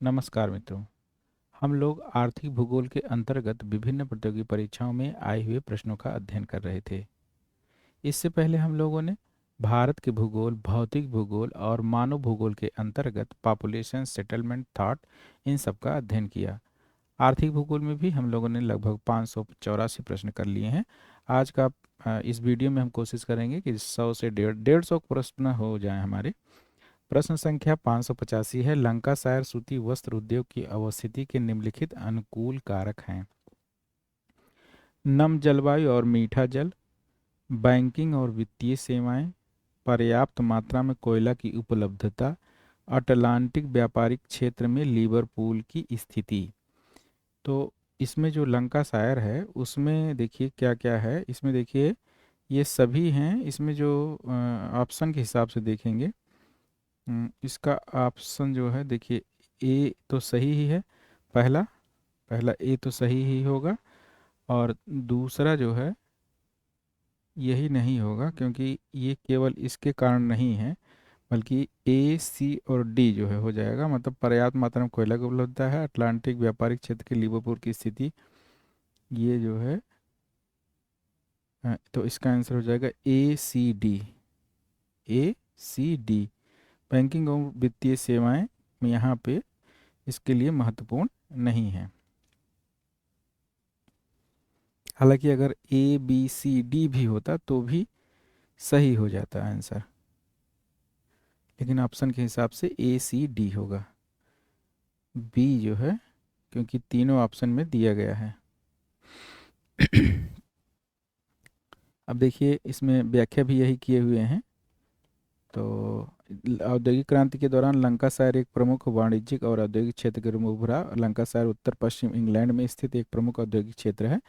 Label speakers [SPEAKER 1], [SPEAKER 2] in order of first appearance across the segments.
[SPEAKER 1] नमस्कार मित्रों। हम लोग आर्थिक भूगोल के अंतर्गत विभिन्न प्रतियोगी परीक्षाओं में आए हुए प्रश्नों का अध्ययन कर रहे थे। इससे पहले हम लोगों ने भारत के भूगोल, भौतिक भूगोल और मानव भूगोल के अंतर्गत पॉपुलेशन, सेटलमेंट, थॉट, इन सब का अध्ययन किया। आर्थिक भूगोल में भी हम लोगों ने लगभग 584 प्रश्न कर लिए हैं। आज का इस वीडियो में हम कोशिश करेंगे कि 100 से 150 प्रश्न हो जाएं हमारे। प्रश्न संख्या 585 है, लंकासायर सूती वस्त्र उद्योग की अवस्थिति के निम्नलिखित अनुकूल कारक हैं। नम जलवायु और मीठा जल, बैंकिंग और वित्तीय सेवाएं, पर्याप्त मात्रा में कोयला की उपलब्धता, अटलांटिक व्यापारिक क्षेत्र में लिवरपूल की स्थिति। तो इसमें जो लंकासायर है उसमें देखिए क्या क्या है। इसमें देखिए ये सभी हैं। इसमें जो ऑप्शन के हिसाब से देखेंगे, इसका ऑप्शन जो है देखिए, ए तो सही ही है। पहला पहला ए तो सही ही होगा, और दूसरा जो है यही नहीं होगा, क्योंकि ये केवल इसके कारण नहीं है, बल्कि ए, सी और डी जो है हो जाएगा। मतलब पर्याप्त मात्रा में कोयला की उपलब्धता है, अटलांटिक व्यापारिक क्षेत्र के लिवरपूल की स्थिति, ये जो है तो इसका आंसर हो जाएगा ए सी डी। ए सी डी बैंकिंग और वित्तीय सेवाएं यहाँ पे इसके लिए महत्वपूर्ण नहीं है। हालांकि अगर ए बी सी डी भी होता तो भी सही हो जाता आंसर, लेकिन ऑप्शन के हिसाब से ए सी डी होगा। बी जो है, क्योंकि तीनों ऑप्शन में दिया गया है। अब देखिए इसमें व्याख्या भी यही किए हुए हैं। तो औद्योगिक क्रांति के दौरान लंकासायर एक प्रमुख वाणिज्यिक और औद्योगिक क्षेत्र के रूप में उभरा। लंकासायर उत्तर पश्चिम इंग्लैंड में स्थित एक प्रमुख औद्योगिक क्षेत्र है।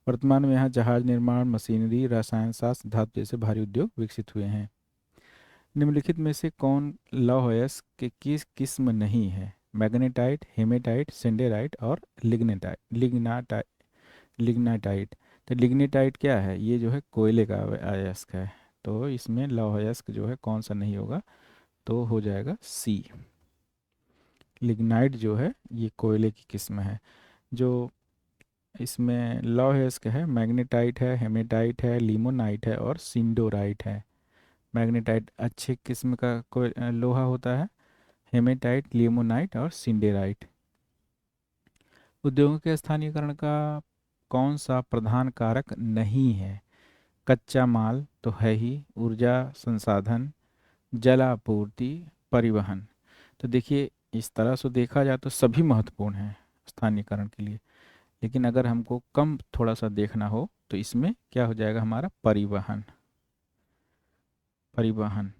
[SPEAKER 1] वर्तमान में यहाँ जहाज निर्माण, मशीनरी, रसायन शास्त्र, धातु जैसे भारी उद्योग विकसित हुए हैं। निम्नलिखित में से कौन लौह अयस्क के किस किस्म नहीं है? मैग्नेटाइट, हेमेटाइट, सिंडेराइट और लिग्नेटाइट लिग्नाटाइट लिग्नाटाइट। तो लिग्नेटाइट क्या है? ये जो है कोयले का अयस्क है। तो इसमें लौह अयस्क जो है कौन सा नहीं होगा? तो हो जाएगा सी। लिग्नाइट जो है ये कोयले की किस्म है। जो इसमें लौह अयस्क है, मैग्नेटाइट है, हेमेटाइट है, लिमोनाइट है और सिंडोराइट है। मैग्नेटाइट अच्छे किस्म का कोई लोहा होता है, हेमेटाइट, लिमोनाइट और सिंडेराइट। उद्योगों के स्थानीयकरण का कौन सा प्रधान कारक नहीं है? कच्चा माल तो है ही, ऊर्जा संसाधन, जल आपूर्ति, परिवहन। तो देखिए इस तरह से देखा जाए तो सभी महत्वपूर्ण हैं स्थानीयकरण के लिए, लेकिन अगर हमको कम थोड़ा सा देखना हो तो इसमें क्या हो जाएगा हमारा? परिवहन। परिवहन,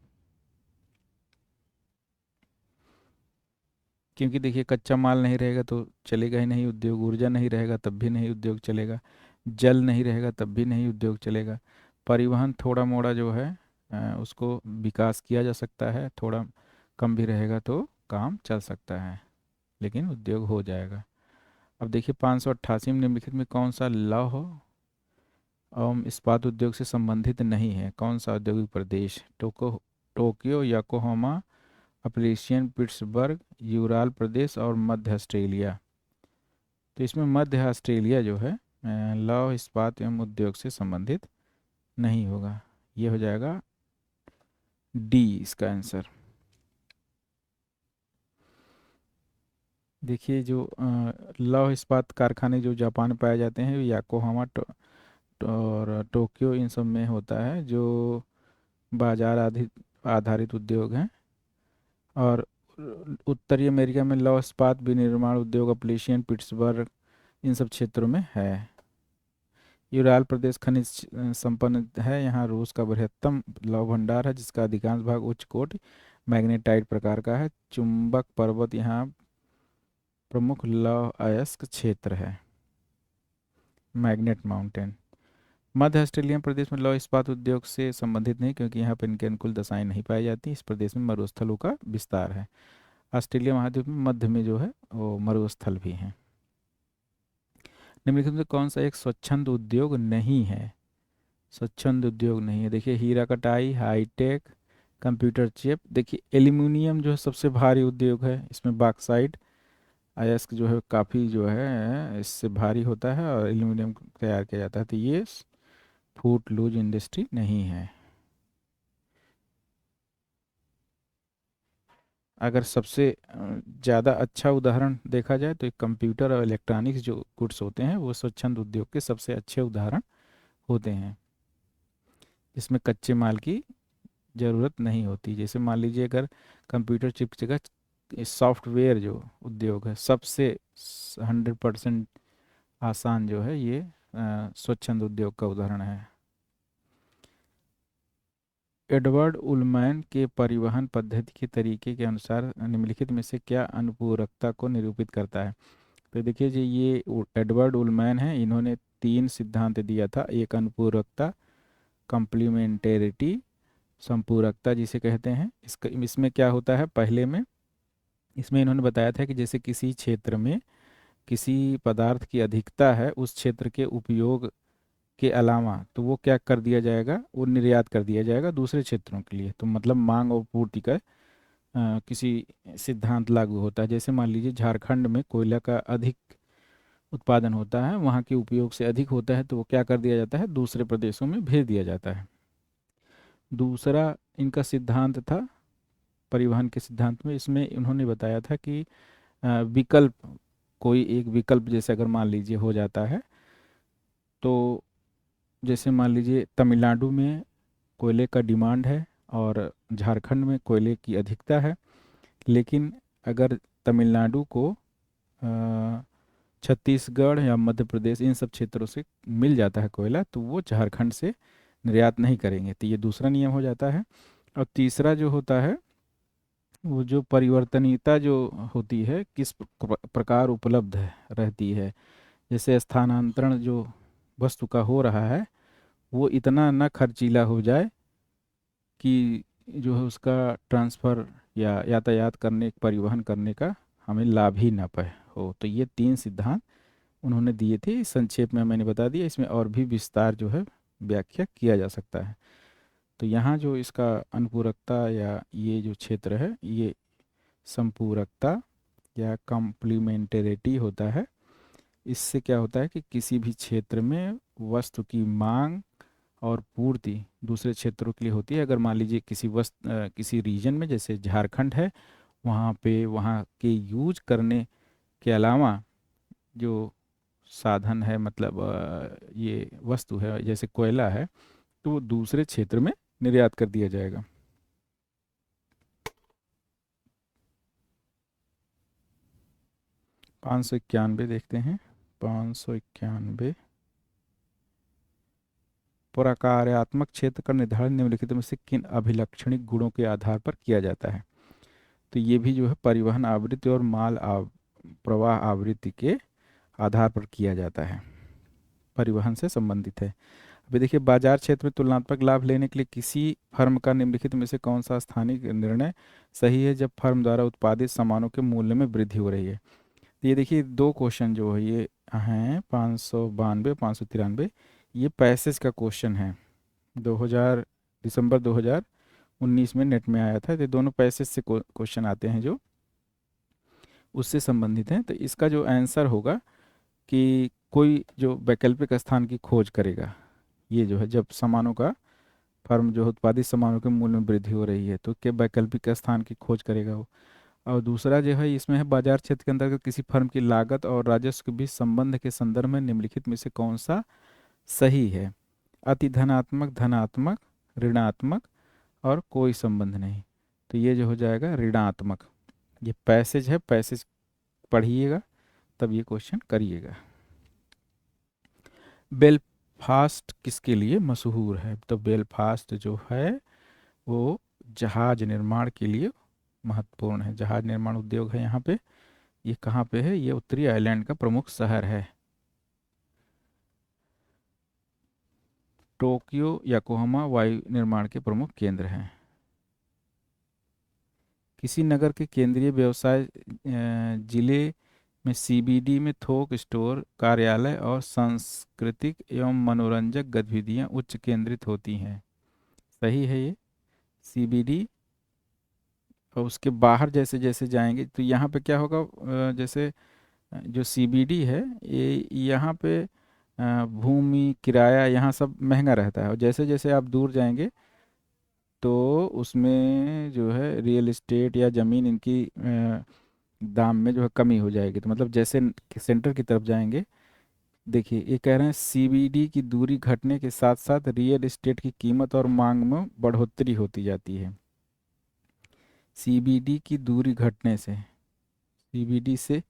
[SPEAKER 1] क्योंकि देखिए कच्चा माल नहीं रहेगा तो चलेगा ही नहीं उद्योग, ऊर्जा नहीं रहेगा तब भी नहीं उद्योग चलेगा, जल नहीं रहेगा तब भी नहीं उद्योग चलेगा। परिवहन थोड़ा मोड़ा जो है उसको विकास किया जा सकता है, थोड़ा कम भी रहेगा तो काम चल सकता है, लेकिन उद्योग हो जाएगा। अब देखिए 588 में निम्नलिखित में कौन सा लौह एवं इस्पात उद्योग से संबंधित नहीं है? कौन सा औद्योगिक प्रदेश? टोक्यो, योकोहामा, अपरेशियन पिट्सबर्ग, यूराल प्रदेश और मध्य ऑस्ट्रेलिया। तो इसमें मध्य ऑस्ट्रेलिया जो है लौह इस्पात एवं उद्योग से संबंधित नहीं होगा। ये हो जाएगा डी इसका आंसर। देखिए जो लौह इस्पात कारखाने जो जापान में पाए जाते हैं, याकोहामा और टोक्यो, इन सब में होता है, जो बाजार आधारित उद्योग हैं। और उत्तरी अमेरिका में लौह इस्पात विनिर्माण उद्योग अपलेशियन, पिट्सबर्ग, इन सब क्षेत्रों में है। यूराल प्रदेश खनिज संपन्न है। यहाँ रूस का बृहत्तम लौह भंडार है, जिसका अधिकांश भाग उच्च कोटि मैग्नेटाइट प्रकार का है। चुंबक पर्वत यहाँ प्रमुख लौह अयस्क क्षेत्र है, मैग्नेट माउंटेन। मध्य ऑस्ट्रेलियन प्रदेश में लौह इस्पात उद्योग से संबंधित नहीं, क्योंकि यहाँ पर इनके अनुकूल दशाएं नहीं पाई जाती। इस प्रदेश में मरुस्थलों का विस्तार है। ऑस्ट्रेलिया महाद्वीप में मध्य में जो है वो मरुस्थल भी हैं। निम्नलिखित में कौन सा एक स्वच्छंद उद्योग नहीं है? स्वच्छंद उद्योग नहीं है, देखिए हीरा कटाई, हाईटेक, कंप्यूटर चिप। देखिए एल्यूमिनियम जो है सबसे भारी उद्योग है, इसमें बॉक्साइट, अयस्क जो है काफ़ी जो है इससे भारी होता है और एल्यूमिनियम तैयार किया जाता है, तो ये फूट लूज इंडस्ट्री नहीं है। अगर सबसे ज़्यादा अच्छा उदाहरण देखा जाए तो एक कंप्यूटर और इलेक्ट्रॉनिक्स जो गुड्स होते हैं वो स्वच्छंद उद्योग के सबसे अच्छे उदाहरण होते हैं, जिसमें कच्चे माल की ज़रूरत नहीं होती। जैसे मान लीजिए अगर कंप्यूटर चिप की जगह सॉफ्टवेयर जो उद्योग है सबसे 100% आसान जो है, ये स्वच्छंद उद्योग का उदाहरण है। एडवर्ड उलमैन के परिवहन पद्धति के तरीके के अनुसार निम्नलिखित में से क्या अनुपूरकता को निरूपित करता है। तो देखिए जी, ये एडवर्ड उलमैन है, इन्होंने 3 सिद्धांत दिया था। एक अनुपूरकता, कम्प्लीमेंटेरिटी, संपूरकता जिसे कहते हैं। इसका इसमें क्या होता है, पहले में इसमें इन्होंने बताया था कि जैसे किसी क्षेत्र में किसी पदार्थ की अधिकता है, उस क्षेत्र के उपयोग के अलावा तो वो क्या कर दिया जाएगा, वो निर्यात कर दिया जाएगा दूसरे क्षेत्रों के लिए। तो मतलब मांग और पूर्ति का किसी सिद्धांत लागू होता है। जैसे मान लीजिए झारखंड में कोयला का अधिक उत्पादन होता है, वहाँ के उपयोग से अधिक होता है, तो वो क्या कर दिया जाता है, दूसरे प्रदेशों में भेज दिया जाता है। दूसरा इनका सिद्धांत था परिवहन के सिद्धांत में, इसमें उन्होंने बताया था कि विकल्प, कोई एक विकल्प जैसे अगर मान लीजिए हो जाता है, तो जैसे मान लीजिए तमिलनाडु में कोयले का डिमांड है और झारखंड में कोयले की अधिकता है, लेकिन अगर तमिलनाडु को छत्तीसगढ़ या मध्य प्रदेश इन सब क्षेत्रों से मिल जाता है कोयला, तो वो झारखंड से निर्यात नहीं करेंगे। तो ये दूसरा नियम हो जाता है। और तीसरा जो होता है, वो जो परिवर्तनीयता जो होती है किस प्रकार उपलब्ध है रहती है। जैसे स्थानांतरण जो वस्तु का हो रहा है वो इतना न खर्चीला हो जाए कि जो है उसका ट्रांसफ़र या यातायात करने, परिवहन करने का हमें लाभ ही ना पाए हो। तो ये 3 सिद्धांत उन्होंने दिए थे, संक्षेप में मैंने बता दिया, इसमें और भी विस्तार जो है व्याख्या किया जा सकता है। तो यहाँ जो इसका अनुपूरकता या ये जो क्षेत्र है, ये संपूरकता या कॉम्प्लीमेंटेरिटी होता है। इससे क्या होता है कि किसी भी क्षेत्र में वस्तु की मांग और पूर्ति दूसरे क्षेत्रों के लिए होती है। अगर मान लीजिए किसी रीजन में जैसे झारखंड है, वहाँ पे वहाँ के यूज करने के अलावा जो साधन है, मतलब ये वस्तु है जैसे कोयला है, तो वो दूसरे क्षेत्र में निर्यात कर दिया जाएगा। 591 देखते हैं। 591, प्रकार्यात्मक क्षेत्र का निर्धारण निम्नलिखित में से किन अभिलक्षणिक गुणों के आधार पर किया जाता है। तो ये भी जो है परिवहन आवृत्ति और प्रवाह आवृत्ति के आधार पर किया जाता है, परिवहन से संबंधित है। अभी देखिए, बाजार क्षेत्र में तुलनात्मक लाभ लेने के लिए किसी फर्म का निम्नलिखित में से कौन सा स्थानिक निर्णय सही है जब फर्म द्वारा उत्पादित सामानों के मूल्य में वृद्धि हो रही है। तो ये देखिए 2 क्वेश्चन जो है ये हैं 592 593, ये पैसेज का क्वेश्चन है। 2000 दिसंबर 2019 में नेट में आया था। तो दोनों पैसेज से क्वेश्चन आते हैं जो उससे संबंधित हैं। तो इसका जो आंसर होगा कि कोई जो वैकल्पिक स्थान की खोज करेगा, ये जो है जब सामानों का फर्म जो है उत्पादित सामानों के मूल्य में वृद्धि हो रही है, तो क्या वैकल्पिक स्थान की खोज करेगा वो। और दूसरा जो है इसमें है बाजार क्षेत्र के अंतर्गत किसी फर्म की लागत और राजस्व के बीच संबंध के संदर्भ में निम्नलिखित में से कौन सा सही है। अति धनात्मक, धनात्मक, ऋणात्मक और कोई संबंध नहीं। तो ये जो हो जाएगा ऋणात्मक। ये पैसेज है, पैसेज पढ़िएगा तब ये क्वेश्चन करिएगा। बेलफास्ट किसके लिए मशहूर है। तो बेलफास्ट जो है वो जहाज निर्माण के लिए महत्वपूर्ण है। जहाज निर्माण उद्योग है यहाँ पे। ये कहाँ पे है, ये उत्तरी आयरलैंड का प्रमुख शहर है। टोक्यो योकोहामा वायु निर्माण के प्रमुख केंद्र हैं। किसी नगर के केंद्रीय व्यवसाय जिले में सीबीडी में थोक स्टोर, कार्यालय और सांस्कृतिक एवं मनोरंजक गतिविधियां उच्च केंद्रित होती हैं। सही है ये। सीबीडी और उसके बाहर जैसे जैसे जाएंगे तो यहाँ पे क्या होगा, जैसे जो सीबीडी है ये यहाँ पे भूमि किराया यहाँ सब महंगा रहता है, और जैसे जैसे आप दूर जाएंगे तो उसमें जो है रियल एस्टेट या ज़मीन इनकी दाम में जो है कमी हो जाएगी। तो मतलब जैसे सेंटर की तरफ जाएंगे, देखिए ये कह रहे हैं सीबीडी की दूरी घटने के साथ साथ रियल एस्टेट की कीमत और मांग में बढ़ोतरी होती जाती है। सीबीडी की दूरी घटने से, सीबीडी से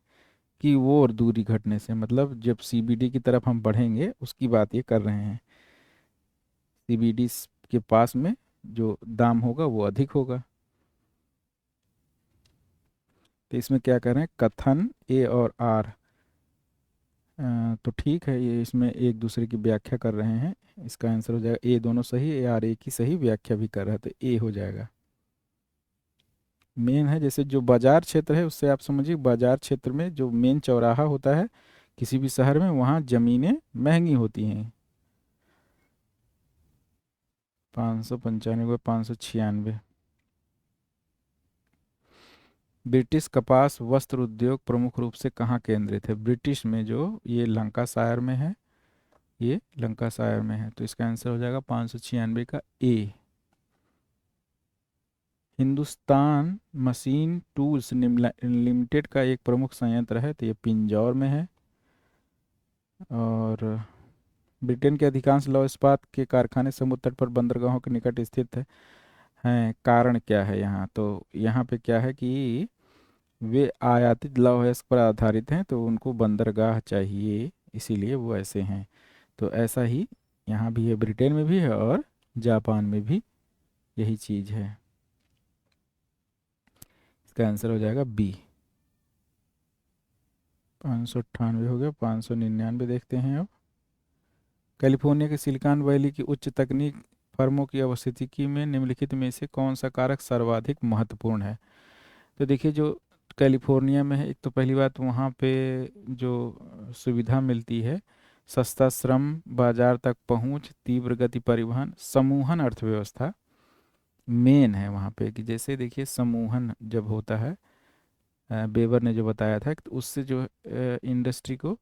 [SPEAKER 1] की ओर दूरी घटने से, मतलब जब सीबीडी की तरफ हम बढ़ेंगे उसकी बात ये कर रहे हैं। सीबीडी के पास में जो दाम होगा वो अधिक होगा। तो इसमें क्या कर रहे हैं, कथन ए और आर, तो ठीक है, ये इसमें एक दूसरे की व्याख्या कर रहे हैं। इसका आंसर हो जाएगा ए दोनों सही, ए आर ए की सही व्याख्या भी कर रहा है, तो ए हो जाएगा। मेन है जैसे जो बाजार क्षेत्र है उससे आप समझिए, बाजार क्षेत्र में जो मेन चौराहा होता है किसी भी शहर में, वहाँ ज़मीनें महंगी होती हैं। 595, 596। ब्रिटिश कपास वस्त्र उद्योग प्रमुख रूप से कहाँ केंद्रित है? ब्रिटिश में जो ये लंकाशायर में है, ये लंकाशायर में है, तो इसका आंसर हो जाएगा 596 का ए। हिंदुस्तान मशीन टूल्स लिमिटेड का एक प्रमुख संयंत्र है, तो ये पिंजौर में है। और ब्रिटेन के अधिकांश लौह इस्पात के कारखाने समुद्र तट पर बंदरगाहों के निकट स्थित हैं। कारण क्या है यहाँ? तो यहाँ पे क्या है कि वे आयातित लौह अयस्क पर आधारित हैं, तो उनको बंदरगाह चाहिए, इसीलिए वो ऐसे हैं। तो ऐसा ही यहाँ भी है, ब्रिटेन में भी है और जापान में भी यही चीज़ है। इसका आंसर हो जाएगा बी। 598 हो गया, 599 देखते हैं अब। कैलिफोर्निया के सिलिकॉन वैली की उच्च तकनीक फर्मों की अवस्थिति में निम्नलिखित में से कौन सा कारक सर्वाधिक महत्वपूर्ण है? तो देखिए जो कैलिफोर्निया में है, एक तो पहली बात वहाँ पे जो सुविधा मिलती है, सस्ता श्रम, बाजार तक पहुँच, तीव्र गति परिवहन, समूहन अर्थव्यवस्था मेन है वहाँ पे। कि जैसे देखिए समूहन जब होता है, बेबर ने जो बताया था, तो उससे जो इंडस्ट्री को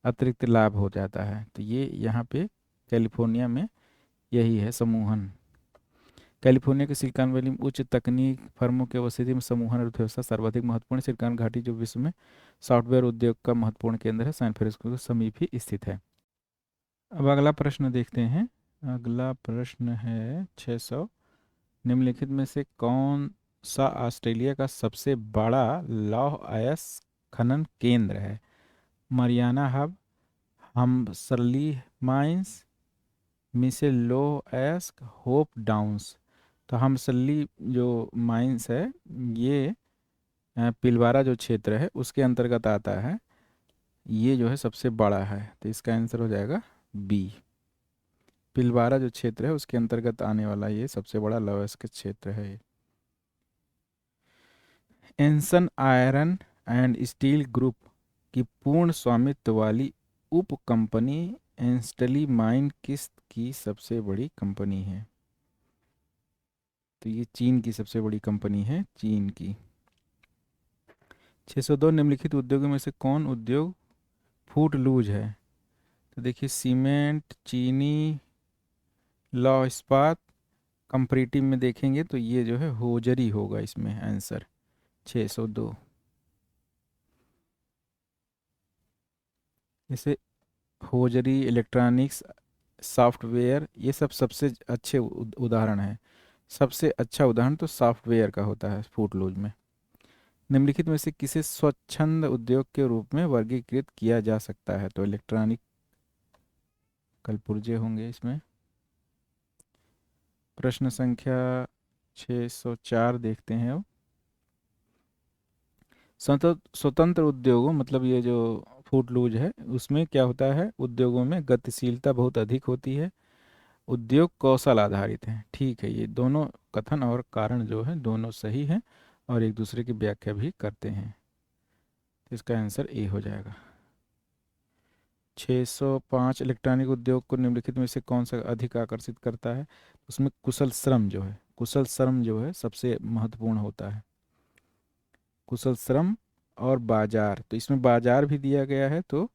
[SPEAKER 1] अतिरिक्त लाभ हो जाता है, तो ये यहाँ पे कैलिफोर्निया में यही है, समूहन। कैलिफोर्निया के सिलिकॉन वैली में उच्च तकनीक फर्मों की उपस्थिति में समूहन अर्थव्यवस्था सर्वाधिक महत्वपूर्ण। सिलिकॉन घाटी जो विश्व में सॉफ्टवेयर उद्योग का महत्वपूर्ण केंद्र है, सैन फ्रांसिस्को के समीप ही स्थित है। अब अगला प्रश्न देखते हैं। अगला प्रश्न है 600। निम्नलिखित में से कौन सा ऑस्ट्रेलिया का सबसे बड़ा लौह अयस्क खनन केंद्र है? मरियाना हब, हमसर्ली माइंस, मिसेल लौह अयस्क, होप डाउन्स। तो हमसर्ली जो माइंस है ये पिलवारा जो क्षेत्र है उसके अंतर्गत आता है, ये जो है सबसे बड़ा है, तो इसका आंसर हो जाएगा बी। पिलवारा जो क्षेत्र है उसके अंतर्गत आने वाला ये सबसे बड़ा लौह अयस्क क्षेत्र है। एंसन आयरन एंड स्टील ग्रुप की पूर्ण स्वामित्व वाली उप कंपनी एंस्टली माइन किस की सबसे बड़ी कंपनी है? तो ये चीन की सबसे बड़ी कंपनी है, चीन की। 602 निम्नलिखित उद्योगों में से कौन उद्योग फूट लूज है? तो देखिए सीमेंट, चीनी, लौह इस्पात, कंपैरेटिव में देखेंगे तो ये जो है होजरी होगा इसमें आंसर 602। जैसे होजरी, इलेक्ट्रॉनिक्स, सॉफ्टवेयर, ये सब सबसे अच्छे उदाहरण हैं। सबसे अच्छा उदाहरण तो सॉफ्टवेयर का होता है फूट लूज में। निम्नलिखित में से किसे स्वच्छंद उद्योग के रूप में वर्गीकृत किया जा सकता है? तो इलेक्ट्रॉनिक कलपुर्जे होंगे इसमें। प्रश्न संख्या 604 देखते हैं अब। स्वतंत्र उद्योगों, मतलब ये जो फूट लूज है उसमें क्या होता है, उद्योगों में गतिशीलता बहुत अधिक होती है, उद्योग कौशल आधारित है। ठीक है, ये दोनों कथन और कारण जो है दोनों सही हैं और एक दूसरे की व्याख्या भी करते हैं, तो इसका आंसर ए हो जाएगा। 605 इलेक्ट्रॉनिक उद्योग को निम्नलिखित में से कौन सा अधिक आकर्षित करता है? उसमें कुशल श्रम जो है, कुशल श्रम जो है सबसे महत्वपूर्ण होता है। कुशल श्रम और बाजार। तो इसमें बाजार भी दिया गया है, तो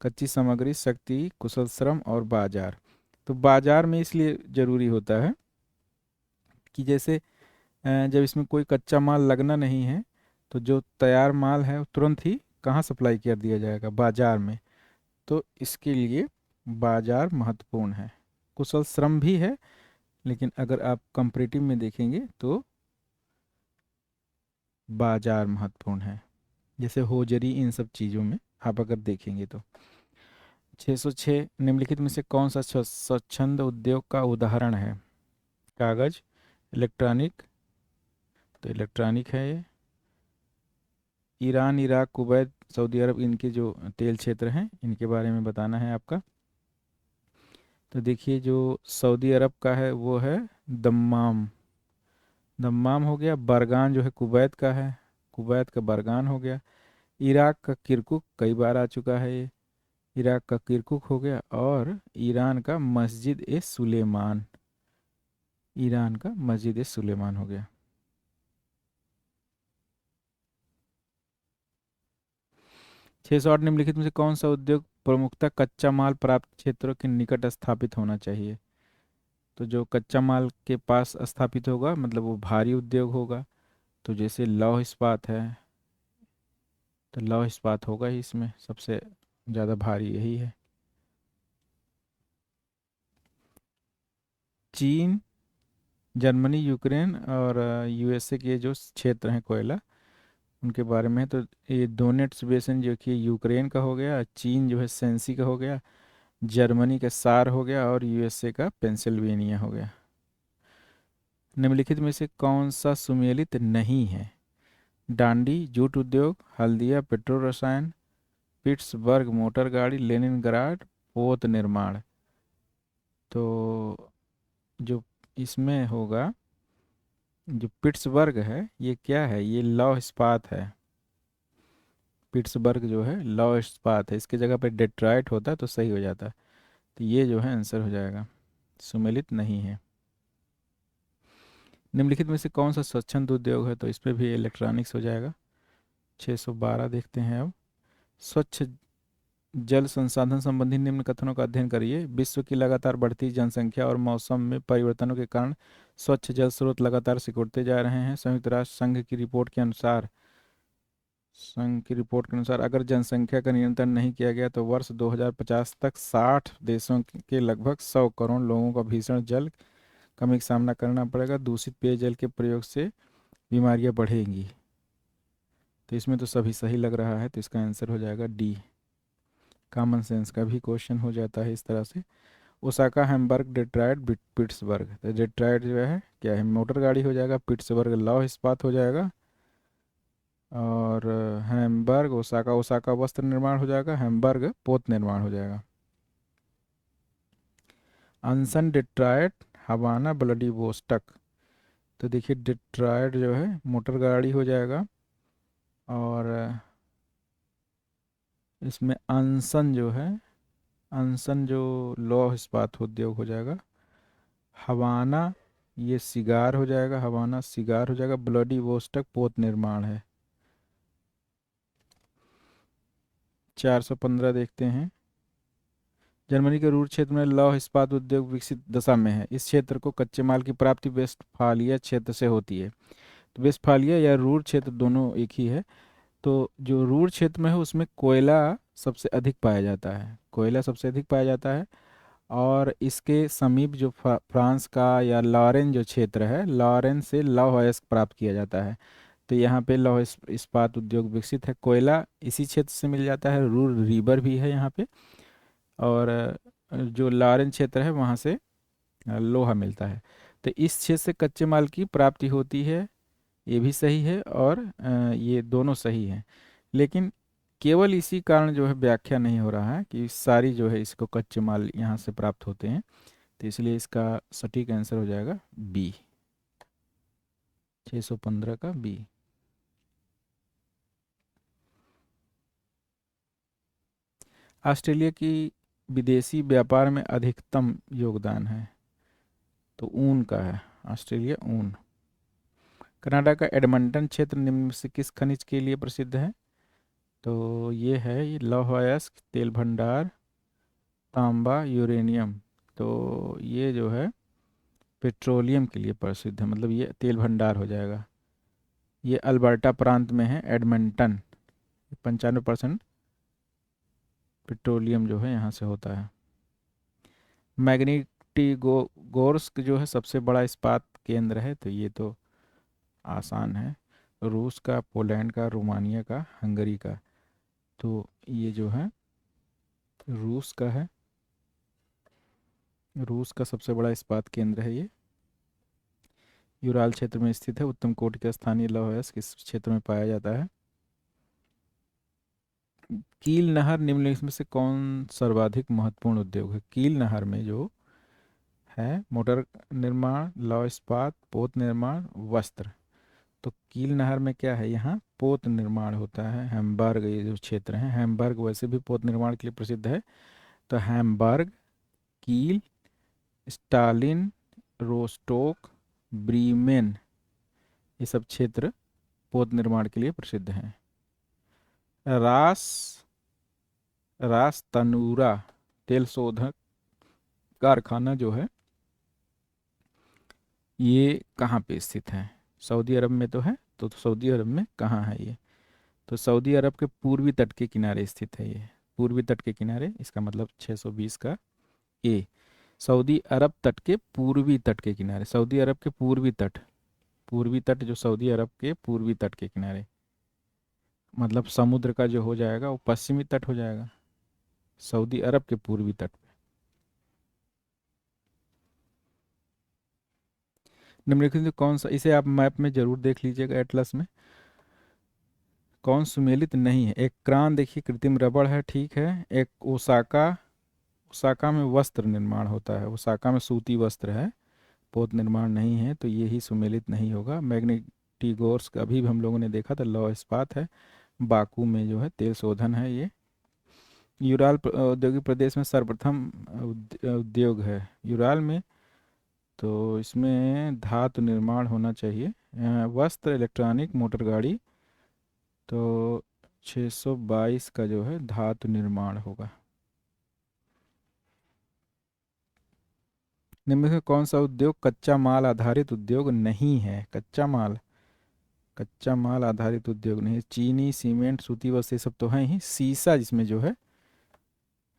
[SPEAKER 1] कच्ची सामग्री, शक्ति, कुशल श्रम और बाजार। तो बाजार में इसलिए ज़रूरी होता है कि जैसे जब इसमें कोई कच्चा माल लगना नहीं है, तो जो तैयार माल है वो तुरंत ही कहाँ सप्लाई कर दिया जाएगा, बाजार में। तो इसके लिए बाजार महत्वपूर्ण है। कुशल श्रम भी है, लेकिन अगर आप कंपैरेटिव में देखेंगे तो बाजार महत्वपूर्ण है। जैसे होजरी, इन सब चीज़ों में आप अगर देखेंगे तो 606 निम्नलिखित में से कौन सा स्वच्छंद उद्योग का उदाहरण है? कागज, इलेक्ट्रॉनिक, तो इलेक्ट्रॉनिक है ये। ईरान, इराक, कुवैत, सऊदी अरब, इनके जो तेल क्षेत्र हैं इनके बारे में बताना है आपका। तो देखिए जो सऊदी अरब का है वो है दम्माम, दम्माम हो गया। बरगान जो है कुवैत का है, कुवैत का बरगान हो गया। इराक का किरकुक, कई बार आ चुका है ये, इराक का किरकुक हो गया। और ईरान का मस्जिद ए सुलेमान, ईरान का मस्जिद ए सुलेमान हो गया। 608 निम्नलिखित में से कौन सा उद्योग प्रमुखतः कच्चा माल प्राप्त क्षेत्रों के निकट स्थापित होना चाहिए? तो जो कच्चा माल के पास स्थापित होगा मतलब वो भारी उद्योग होगा। तो जैसे लौह इस्पात है, तो लौह इस्पात होगा ही इसमें, सबसे ज़्यादा भारी यही है। चीन, जर्मनी, यूक्रेन और यूएसए के जो क्षेत्र हैं कोयला, उनके बारे में है। तो ये डोनेट्स बेसिन जो कि यूक्रेन का हो गया, चीन जो है सेंसी का हो गया, जर्मनी का सार हो गया और यूएसए का पेंसिल्वेनिया हो गया। निम्नलिखित में से कौन सा सुमेलित नहीं है? डांडी, जूट उद्योग, हल्दिया, पेट्रो रसायन, पिट्सबर्ग मोटर गाड़ी, लेनिनग्राड पोत निर्माण। तो जो इसमें होगा, जो पिट्सबर्ग है ये क्या है? ये लौह इस्पात है। पिट्सबर्ग जो है लौह इस्पात है, इसके जगह पे डेट्रॉइट होता तो सही हो जाता। तो ये जो है आंसर हो जाएगा, सुमेलित नहीं है। निम्नलिखित में से कौन सा स्वच्छंद उद्योग है? तो इस पे भी इलेक्ट्रॉनिक्स हो जाएगा। 612 देखते हैं अब। स्वच्छ जल संसाधन संबंधी निम्न कथनों का अध्ययन करिए। विश्व की लगातार बढ़ती जनसंख्या और मौसम में परिवर्तनों के कारण स्वच्छ जल स्रोत लगातार सिकुड़ते जा रहे हैं। संयुक्त राष्ट्र संघ की रिपोर्ट के अनुसार अगर जनसंख्या का नियंत्रण नहीं किया गया तो वर्ष 2050 तक 60 देशों के लगभग 100 करोड़ लोगों को भीषण जल कमी का सामना करना पड़ेगा। दूषित पेयजल के प्रयोग से बीमारियां बढ़ेंगी। तो इसमें तो सभी सही लग रहा है, तो इसका आंसर हो जाएगा डी। कॉमन सेंस का भी क्वेश्चन हो जाता है इस तरह से। Osaka, Hamburg, Detroit, Pittsburgh. तो डेट्रॉयट जो है क्या है? मोटर गाड़ी हो जाएगा। पिट्सबर्ग लौह इस्पात हो जाएगा। और हैम्बर्ग, ओसाका, ओसाका वस्त्र निर्माण हो जाएगा। हैम्बर्ग पोत निर्माण हो जाएगा। अनसन, डेट्रॉयट, हवाना, व्लादिवोस्टॉक। तो देखिए डेट्रॉयट जो है मोटर गाड़ी हो जाएगा। और इसमें अनसन जो है, अनसन जो लौह इस्पात उद्योग हो जाएगा। हवाना ये सिगार हो जाएगा, हवाना सिगार हो जाएगा। व्लादिवोस्टॉक पोत निर्माण है। 415 देखते हैं। जर्मनी के रूर क्षेत्र में लौह इस्पात उद्योग विकसित दशा में है। इस क्षेत्र को कच्चे माल की प्राप्ति वेस्टफालिया क्षेत्र से होती है। तो वेस्टफालिया या रूर क्षेत्र दोनों एक ही है। तो जो रूर क्षेत्र में है उसमें कोयला सबसे अधिक पाया जाता है, कोयला सबसे अधिक पाया जाता है। और इसके समीप जो फ्रांस का या लॉरेन जो क्षेत्र है, लॉरेन से लौह अयस्क प्राप्त किया जाता है। तो यहाँ पे लौह इस्पात उद्योग विकसित है। कोयला इसी क्षेत्र से मिल जाता है। रूर रिवर भी है यहाँ पे। और जो लॉरेन क्षेत्र है वहाँ से लोहा मिलता है। तो इस क्षेत्र से कच्चे माल की प्राप्ति होती है, ये भी सही है। और ये दोनों सही हैं। लेकिन केवल इसी कारण जो है व्याख्या नहीं हो रहा है कि सारी जो है इसको कच्चे माल यहाँ से प्राप्त होते हैं। तो इसलिए इसका सटीक आंसर हो जाएगा बी, 615 का बी। ऑस्ट्रेलिया की विदेशी व्यापार में अधिकतम योगदान है, तो ऊन का है। ऑस्ट्रेलिया ऊन। कनाडा का एडमंटन क्षेत्र निम्न में से किस खनिज के लिए प्रसिद्ध है? तो ये लौह अयस्क, तेल भंडार, तांबा, यूरेनियम। तो ये जो है पेट्रोलियम के लिए प्रसिद्ध है, मतलब ये तेल भंडार हो जाएगा। ये अल्बर्टा प्रांत में है एडमंटन। 95% पेट्रोलियम जो है यहाँ से होता है। मैग्निटिगोर्स्क जो है सबसे बड़ा इस्पात केंद्र है, तो ये तो आसान है। रूस का, पोलैंड का, रोमानिया का, हंगरी का। तो ये जो है रूस का है। रूस का सबसे बड़ा इस्पात केंद्र है ये। यूराल क्षेत्र में स्थित है। उत्तम कोटि का स्थानीय लौह अयस्क इस क्षेत्र में पाया जाता है। कील नहर निम्नलिखित में से कौन सर्वाधिक महत्वपूर्ण उद्योग है? कील नहर में जो है मोटर निर्माण, लौह इस्पात, पोत निर्माण, वस्त्र। तो कील नहर में क्या है, यहाँ पोत निर्माण होता है। हैम्बर्ग ये जो क्षेत्र है, हैम्बर्ग वैसे भी पोत निर्माण के लिए प्रसिद्ध है। तो हैम्बर्ग, कील, स्टालिन, रोस्टोक, ब्रीमेन, ये सब क्षेत्र पोत निर्माण के लिए प्रसिद्ध हैं। रास रास तनूरा तेल शोधक कारखाना जो है ये कहाँ पे स्थित है? सऊदी अरब में तो है, तो सऊदी अरब में कहाँ है ये? तो सऊदी अरब के पूर्वी तट के किनारे स्थित है ये। पूर्वी तट के किनारे, इसका मतलब 620 का ए। सऊदी अरब तट के पूर्वी तट के किनारे, सऊदी अरब के पूर्वी तट, पूर्वी तट जो सऊदी अरब के पूर्वी तट के किनारे, मतलब समुद्र का जो हो जाएगा वो पश्चिमी तट हो जाएगा, सऊदी अरब के पूर्वी तट पे। निम्नलिखित में कौन सा, इसे आप मैप में जरूर देख लीजिएगा, एटलस में। कौन सुमेलित नहीं है? एक क्रान देखिए, कृत्रिम रबड़ है, ठीक है। एक ओसाका, ओसाका में वस्त्र निर्माण होता है, ओसाका में सूती वस्त्र है, पोत निर्माण नहीं है, तो ये ही सुमेलित नहीं होगा। मैग्नेटिगोर्स्क अभी भी हम लोगों ने देखा था, लौह इस्पात है। बाकू में जो है तेल शोधन है ये। यूराल औद्योगिक प्रदेश में सर्वप्रथम उद्योग है यूराल में, तो इसमें धातु निर्माण होना चाहिए। वस्त्र, इलेक्ट्रॉनिक, मोटर गाड़ी। तो 622 का जो है धातु निर्माण होगा। निम्न में कौन सा उद्योग कच्चा माल आधारित उद्योग नहीं है? कच्चा माल आधारित उद्योग नहीं है। चीनी, सीमेंट, सूती वस्त्र ये सब तो हैं ही। सीसा जिसमें जो है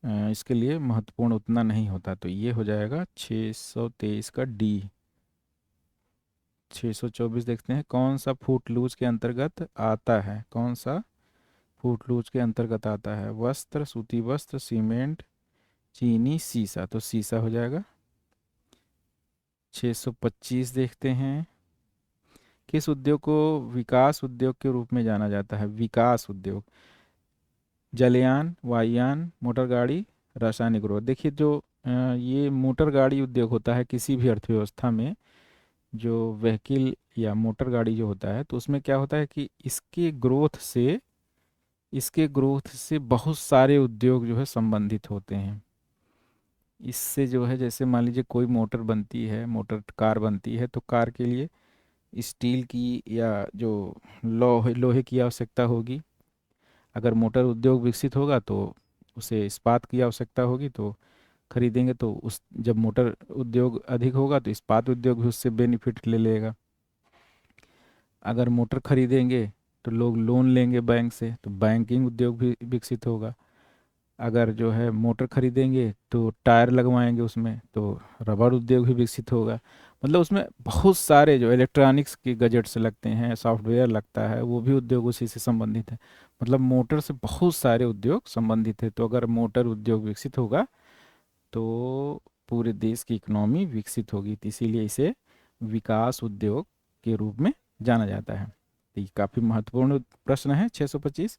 [SPEAKER 1] इसके लिए महत्वपूर्ण उतना नहीं होता, तो ये हो जाएगा 623 का डी। 624 देखते हैं, कौन सा फुटलूज के अंतर्गत आता है? कौन सा फुटलूज के अंतर्गत आता है? वस्त्र, सूती वस्त्र, सीमेंट, चीनी, सीसा। तो सीसा हो जाएगा। 625 देखते हैं, किस उद्योग को विकास उद्योग के रूप में जाना जाता है? विकास उद्योग, जलयान, वायुयान, मोटर गाड़ी, रासायनिक उर्वरक। देखिए जो ये मोटर गाड़ी उद्योग होता है किसी भी अर्थव्यवस्था में, जो व्हीकिल या मोटर गाड़ी जो होता है, तो उसमें क्या होता है कि इसके ग्रोथ से बहुत सारे उद्योग जो है संबंधित होते हैं। इससे जो है, जैसे मान लीजिए कोई मोटर बनती है, मोटर कार बनती है, तो कार के लिए स्टील की या जो लोहे लोहे की आवश्यकता होगी। अगर मोटर उद्योग विकसित होगा तो उसे इस्पात की आवश्यकता होगी, तो खरीदेंगे, तो उस जब मोटर उद्योग अधिक होगा तो इस्पात उद्योग भी उससे बेनिफिट ले लेगा। अगर मोटर खरीदेंगे तो लोग लोन लेंगे बैंक से, तो बैंकिंग उद्योग भी विकसित होगा। अगर जो है मोटर खरीदेंगे तो टायर लगवाएंगे उसमें, तो रबड़ उद्योग भी विकसित होगा। मतलब उसमें बहुत सारे जो इलेक्ट्रॉनिक्स के गैजेट्स लगते हैं, सॉफ्टवेयर लगता है, वो भी उद्योग उसी से संबंधित है। मतलब मोटर से बहुत सारे उद्योग संबंधित है। तो अगर मोटर उद्योग विकसित होगा तो पूरे देश की इकोनॉमी विकसित होगी, तो इसीलिए इसे विकास उद्योग के रूप में जाना जाता है। तो ये काफ़ी महत्वपूर्ण प्रश्न है 625।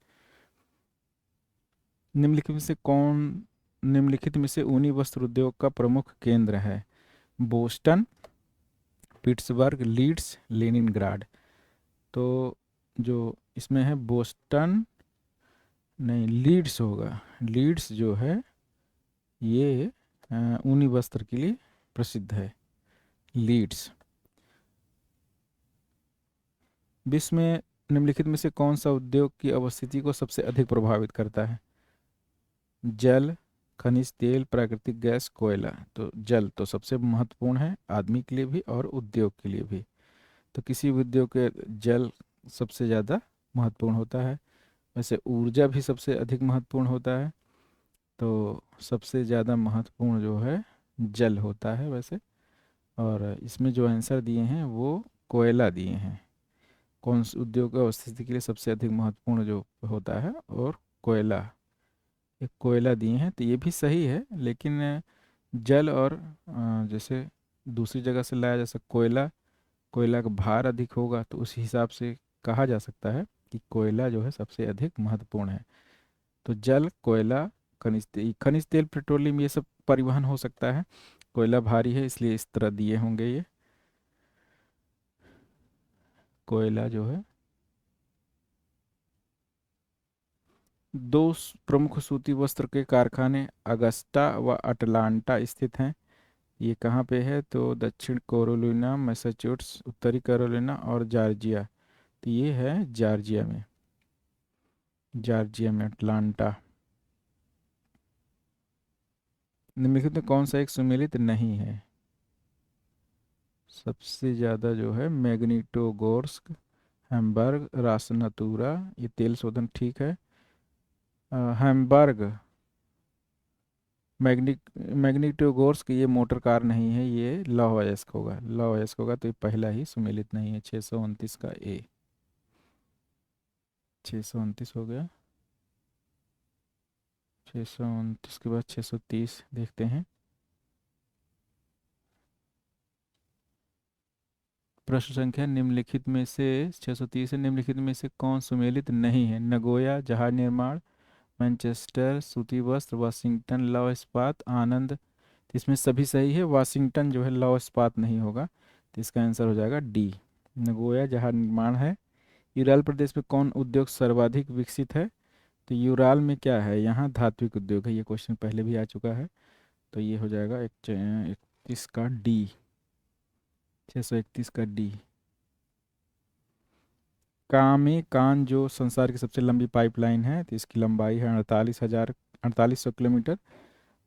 [SPEAKER 1] निम्नलिखित में से कौन निम्नलिखित में से ऊनी वस्त्र उद्योग का प्रमुख केंद्र है? Boston, Pittsburgh, Leeds, Leningrad. तो जो इसमें है बोस्टन नहीं, लीड्स होगा। लीड्स जो है ये ऊनी वस्त्र के लिए प्रसिद्ध है, लीड्स। विश्व में निम्नलिखित में से कौन सा उद्योग की अवस्थिति को सबसे अधिक प्रभावित करता है? जल, खनिज तेल, प्राकृतिक गैस, कोयला। तो जल तो सबसे महत्वपूर्ण है, आदमी के लिए भी और उद्योग के लिए भी। तो किसी भी उद्योग के जल सबसे ज़्यादा महत्वपूर्ण होता है। वैसे ऊर्जा भी सबसे अधिक महत्वपूर्ण होता है, तो सबसे ज़्यादा महत्वपूर्ण जो है जल होता है वैसे। और इसमें जो आंसर दिए हैं वो कोयला दिए हैं। कौन से उद्योग की स्थिति के लिए सबसे अधिक महत्वपूर्ण जो होता है, और कोयला, एक कोयला दिए हैं। तो ये भी सही है, लेकिन जल और जैसे दूसरी जगह से लाया जैसे कोयला, कोयला का भार अधिक होगा, तो उस हिसाब से कहा जा सकता है कि कोयला जो है सबसे अधिक महत्वपूर्ण है। तो जल, कोयला, खनिज तेल, पेट्रोलियम, ये सब परिवहन हो सकता है। कोयला भारी है, इसलिए इस तरह दिए होंगे ये। कोयला जो है, प्रमुख सूती वस्त्र के कारखाने अगस्टा व अटलांटा स्थित हैं। ये कहाँ पे है? तो दक्षिण कैरोलिना, मैसाचुसेट्स, उत्तरी कैरोलिना और जॉर्जिया। तो ये है जॉर्जिया में, जॉर्जिया में अटलांटा। निम्नलिखित में कौन सा एक सुमेलित नहीं है? सबसे ज़्यादा जो है मैग्नीटोगोर्स्क, हैम्बर्ग, रासनातूरा, ये तेल शोधन ठीक है। हैम्बर्ग, मैग्नीटोगोर्स्क ये मोटर कार नहीं है, ये लौह अयस्क होगा, लौह अयस्क होगा, तो ये पहला ही सुमेलित नहीं है। 629 का ए, 629 हो गया। 629 के बाद 630 देखते हैं। प्रश्न संख्या निम्नलिखित में से 630 है, निम्नलिखित में से कौन सुमेलित नहीं है? नगोया जहाज निर्माण, मैनचेस्टर सूती वस्त्र, वाशिंगटन लौह इस्पात, आनंद। तो इसमें सभी सही है, वाशिंगटन जो है लौह इस्पात नहीं होगा, तो इसका आंसर हो जाएगा डी, नगोया जहाज निर्माण है। यूराल प्रदेश में कौन उद्योग सर्वाधिक विकसित है? तो यूराल में क्या है? यहाँ धात्विक उद्योग है, ये क्वेश्चन पहले भी आ चुका है, तो ये हो जाएगा 31 का डी, 631 का डी। कामे कान जो संसार की सबसे लंबी पाइपलाइन है, तो इसकी लंबाई है 4800 किलोमीटर,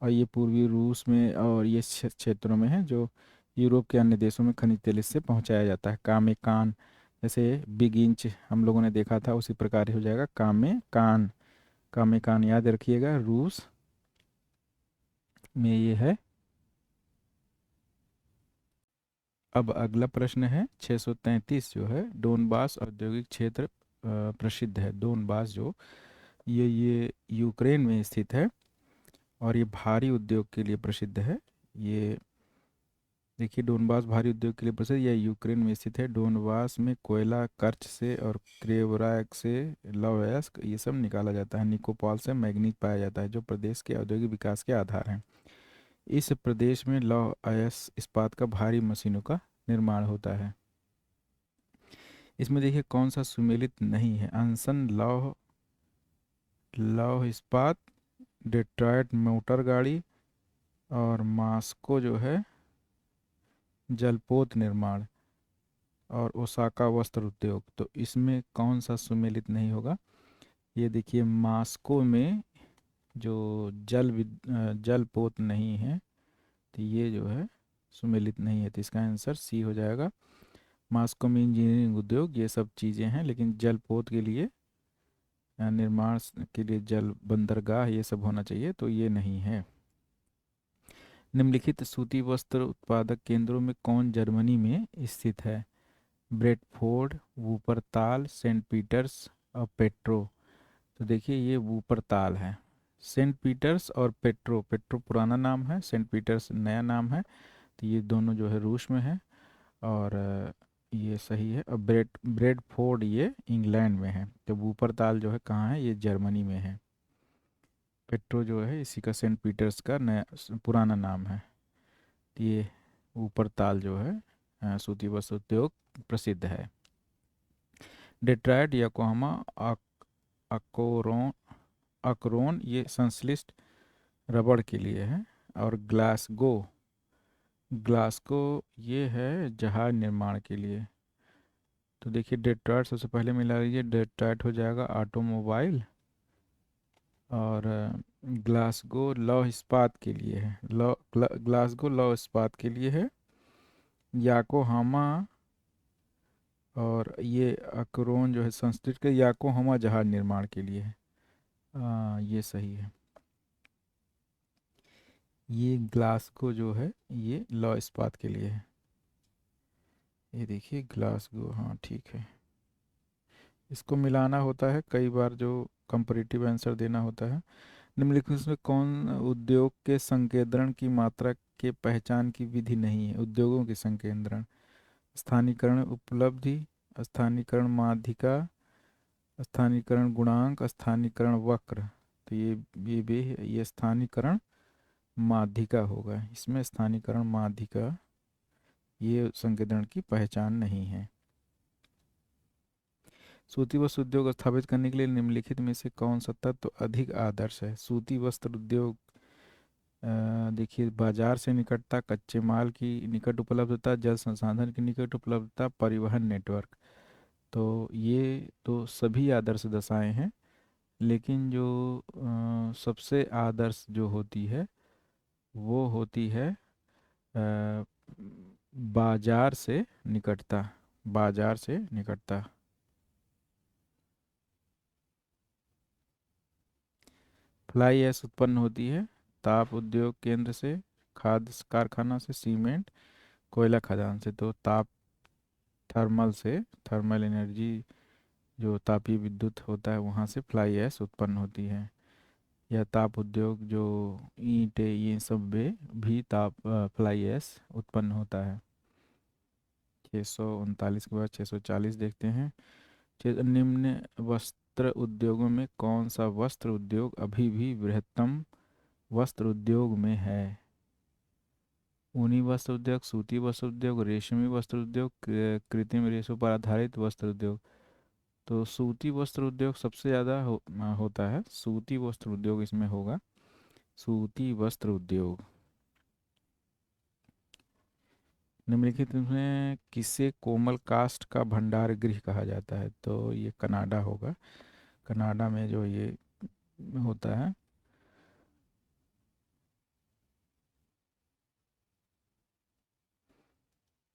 [SPEAKER 1] और ये पूर्वी रूस में और ये क्षेत्रों में है, जो यूरोप के अन्य देशों में खनिज तेल इससे पहुंचाया जाता है। कामे कान, जैसे बिग इंच हम लोगों ने देखा था, उसी प्रकार ही हो जाएगा कामे कान। कामे कान याद रखिएगा, रूस में ये है। अब अगला प्रश्न है 633, जो है डोनबास औद्योगिक क्षेत्र प्रसिद्ध है। डोनबास जो ये यूक्रेन में स्थित है, और ये भारी उद्योग के लिए प्रसिद्ध है। ये देखिए, डोनबास भारी उद्योग के लिए प्रसिद्ध, यह यूक्रेन में स्थित है। डोनबास में कोयला, कर्च से और क्रेवराक से लौह अयस्क ये सब निकाला जाता है। निकोपाल से मैग्नीज पाया जाता है, जो प्रदेश के औद्योगिक विकास के आधार हैं। इस प्रदेश में लौह अयस्क इस्पात का भारी मशीनों का निर्माण होता है। इसमें देखिए कौन सा सुमेलित नहीं है? अनसन लौह, लौह इस्पात, डेट्रॉयट मोटर गाड़ी, और मास्को जो है जलपोत निर्माण, और ओसाका वस्त्र उद्योग। तो इसमें कौन सा सुमेलित नहीं होगा? ये देखिए, मास्को में जो जलपोत नहीं है, तो ये जो है सुमेलित नहीं है, तो इसका आंसर सी हो जाएगा। मास्को में इंजीनियरिंग उद्योग ये सब चीज़ें हैं, लेकिन जलपोत के लिए निर्माण के लिए जल बंदरगाह ये सब होना चाहिए, तो ये नहीं है। निम्नलिखित सूती वस्त्र उत्पादक केंद्रों में कौन जर्मनी में स्थित है? ब्रेडफोर्ड, वूपरताल, सेंट पीटर्स और पेट्रो। तो देखिए, ये वूपरताल है। सेंट पीटर्स और पेट्रो, पेट्रो पुराना नाम है, सेंट पीटर्स नया नाम है, तो ये दोनों जो है रूस में है, और ये सही है। और ब्रेडफोर्ड ये इंग्लैंड में है। तो वूपरताल जो है कहाँ है? ये जर्मनी में है। पेट्रो जो है इसी का सेंट पीटर्स का नया पुराना नाम है। तो ये वूपरताल जो है सूती वस्त्र उद्योग प्रसिद्ध है। डेट्रॉयट, योकोहामा, अकोरोन, अकरोन ये संश्लिष्ट रबड़ के लिए है। और ग्लासगो, ग्लासगो ये है जहाज निर्माण के लिए। तो देखिए डेट्रॉयट सबसे पहले मिला लीजिए, डेट्रॉयट हो जाएगा ऑटोमोबाइल। और ग्लासगो लौह इस्पात के लिए है, ग्लासगो लौह इस्पात के लिए है। याकोहामा और ये अकरोन जो है संस्कृत के याकोहामा जहाज निर्माण के लिए है। ये सही है। ये ग्लासगो जो है ये लौह इस्पात के लिए है। ये देखिए ग्लासगो, हाँ ठीक है। इसको मिलाना होता है कई बार, जो कंपैरेटिव आंसर देना होता है। निम्नलिखित में कौन उद्योग के संकेंद्रण की मात्रा के पहचान की विधि नहीं है? उद्योगों की संकेंद्रण, स्थानीयकरण उपलब्धि, स्थानीयकरण माध्यिका, स्थानीयकरण गुणांक, स्थानीयकरण वक्र। तो ये भी ये स्थानीयकरण माध्यिका होगा, इसमें स्थानीयकरण माध्यिका ये संकेंद्रण की पहचान नहीं है। सूती वस्त्र उद्योग स्थापित करने के लिए निम्नलिखित में से कौन सा तत्व अधिक आदर्श है? सूती वस्त्र उद्योग, देखिए बाजार से निकटता, कच्चे माल की निकट उपलब्धता, जल संसाधन की निकट उपलब्धता, परिवहन नेटवर्क। तो ये तो सभी आदर्श दशाएं हैं, लेकिन जो सबसे आदर्श जो होती है वो होती है अ, बाजार से निकटता, बाजार से निकटता। फ्लाई ऐश उत्पन्न होती है ताप उद्योग केंद्र से, खाद्य कारखाना से, सीमेंट, कोयला खदान से। तो ताप, थर्मल से, थर्मल एनर्जी जो तापीय विद्युत होता है वहाँ से फ्लाई ऐश उत्पन्न होती है। यह ताप उद्योग जो ईंटें ये सब में भी ताप फ्लाई ऐश उत्पन्न होता है। 639 के बाद 640 देखते हैं। निम्न वस्त्र उद्योगों में कौन सा वस्त्र उद्योग अभी भी बृहत्तम वस्त्र उद्योग में है? ऊनी वस्त्र उद्योग, सूती वस्त्र उद्योग, रेशमी वस्त्र उद्योग, कृत्रिम रेशों पर आधारित वस्त्र उद्योग। तो सूती वस्त्र उद्योग सबसे ज़्यादा होता है, सूती वस्त्र उद्योग इसमें होगा, सूती वस्त्र उद्योग। निम्नलिखित में किसे कोमल काष्ठ का भंडार गृह कहा जाता है? तो ये कनाडा होगा, कनाडा में जो ये होता है।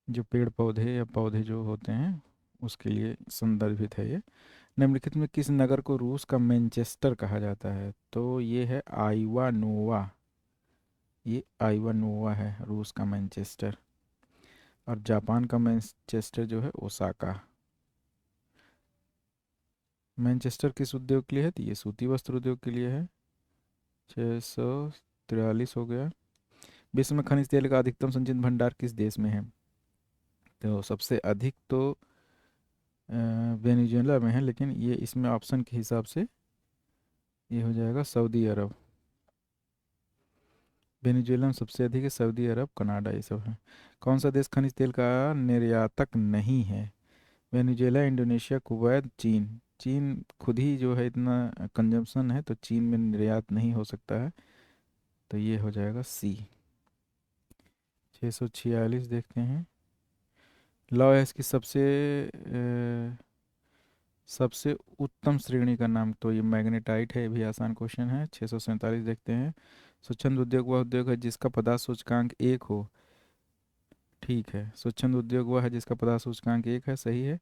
[SPEAKER 1] जो पेड़ पौधे या पौधे जो होते हैं उसके लिए संदर्भित है ये। निम्नलिखित में किस नगर को रूस का मैनचेस्टर कहा जाता है? तो ये है आइवा नोवा, ये आइवा नोवा है रूस का मैनचेस्टर। और जापान का मैनचेस्टर जो है ओसाका। मैनचेस्टर किस उद्योग के लिए है? तो ये सूती वस्त्र उद्योग के लिए है। 643 हो गया। विश्व में खनिज तेल का अधिकतम संचित भंडार किस देश में है? तो सबसे अधिक तो वेनेजुएला में है, लेकिन ये इसमें ऑप्शन के हिसाब से ये हो जाएगा सऊदी अरब। वेनेजुएला में सबसे अधिक है, सऊदी अरब, कनाडा, ये सब है। कौन सा देश खनिज तेल का निर्यातक नहीं है? वेनेजुएला, इंडोनेशिया, कुवैत, चीन। चीन खुद ही जो है इतना कंजम्पशन है, तो चीन में निर्यात नहीं हो सकता है। तो ये हो जाएगा सी। 646 देखते हैं। लौह अयस्क की सबसे उत्तम श्रेणी का नाम? तो ये मैग्नेटाइट है, ये भी आसान क्वेश्चन है। 647 देखते हैं। स्वच्छंद उद्योग वह उद्योग है जिसका पदार्थ सूचकांक 1 हो। ठीक है, स्वच्छंद उद्योग वह है जिसका पदार्थ सूचकांक 1 है, सही है।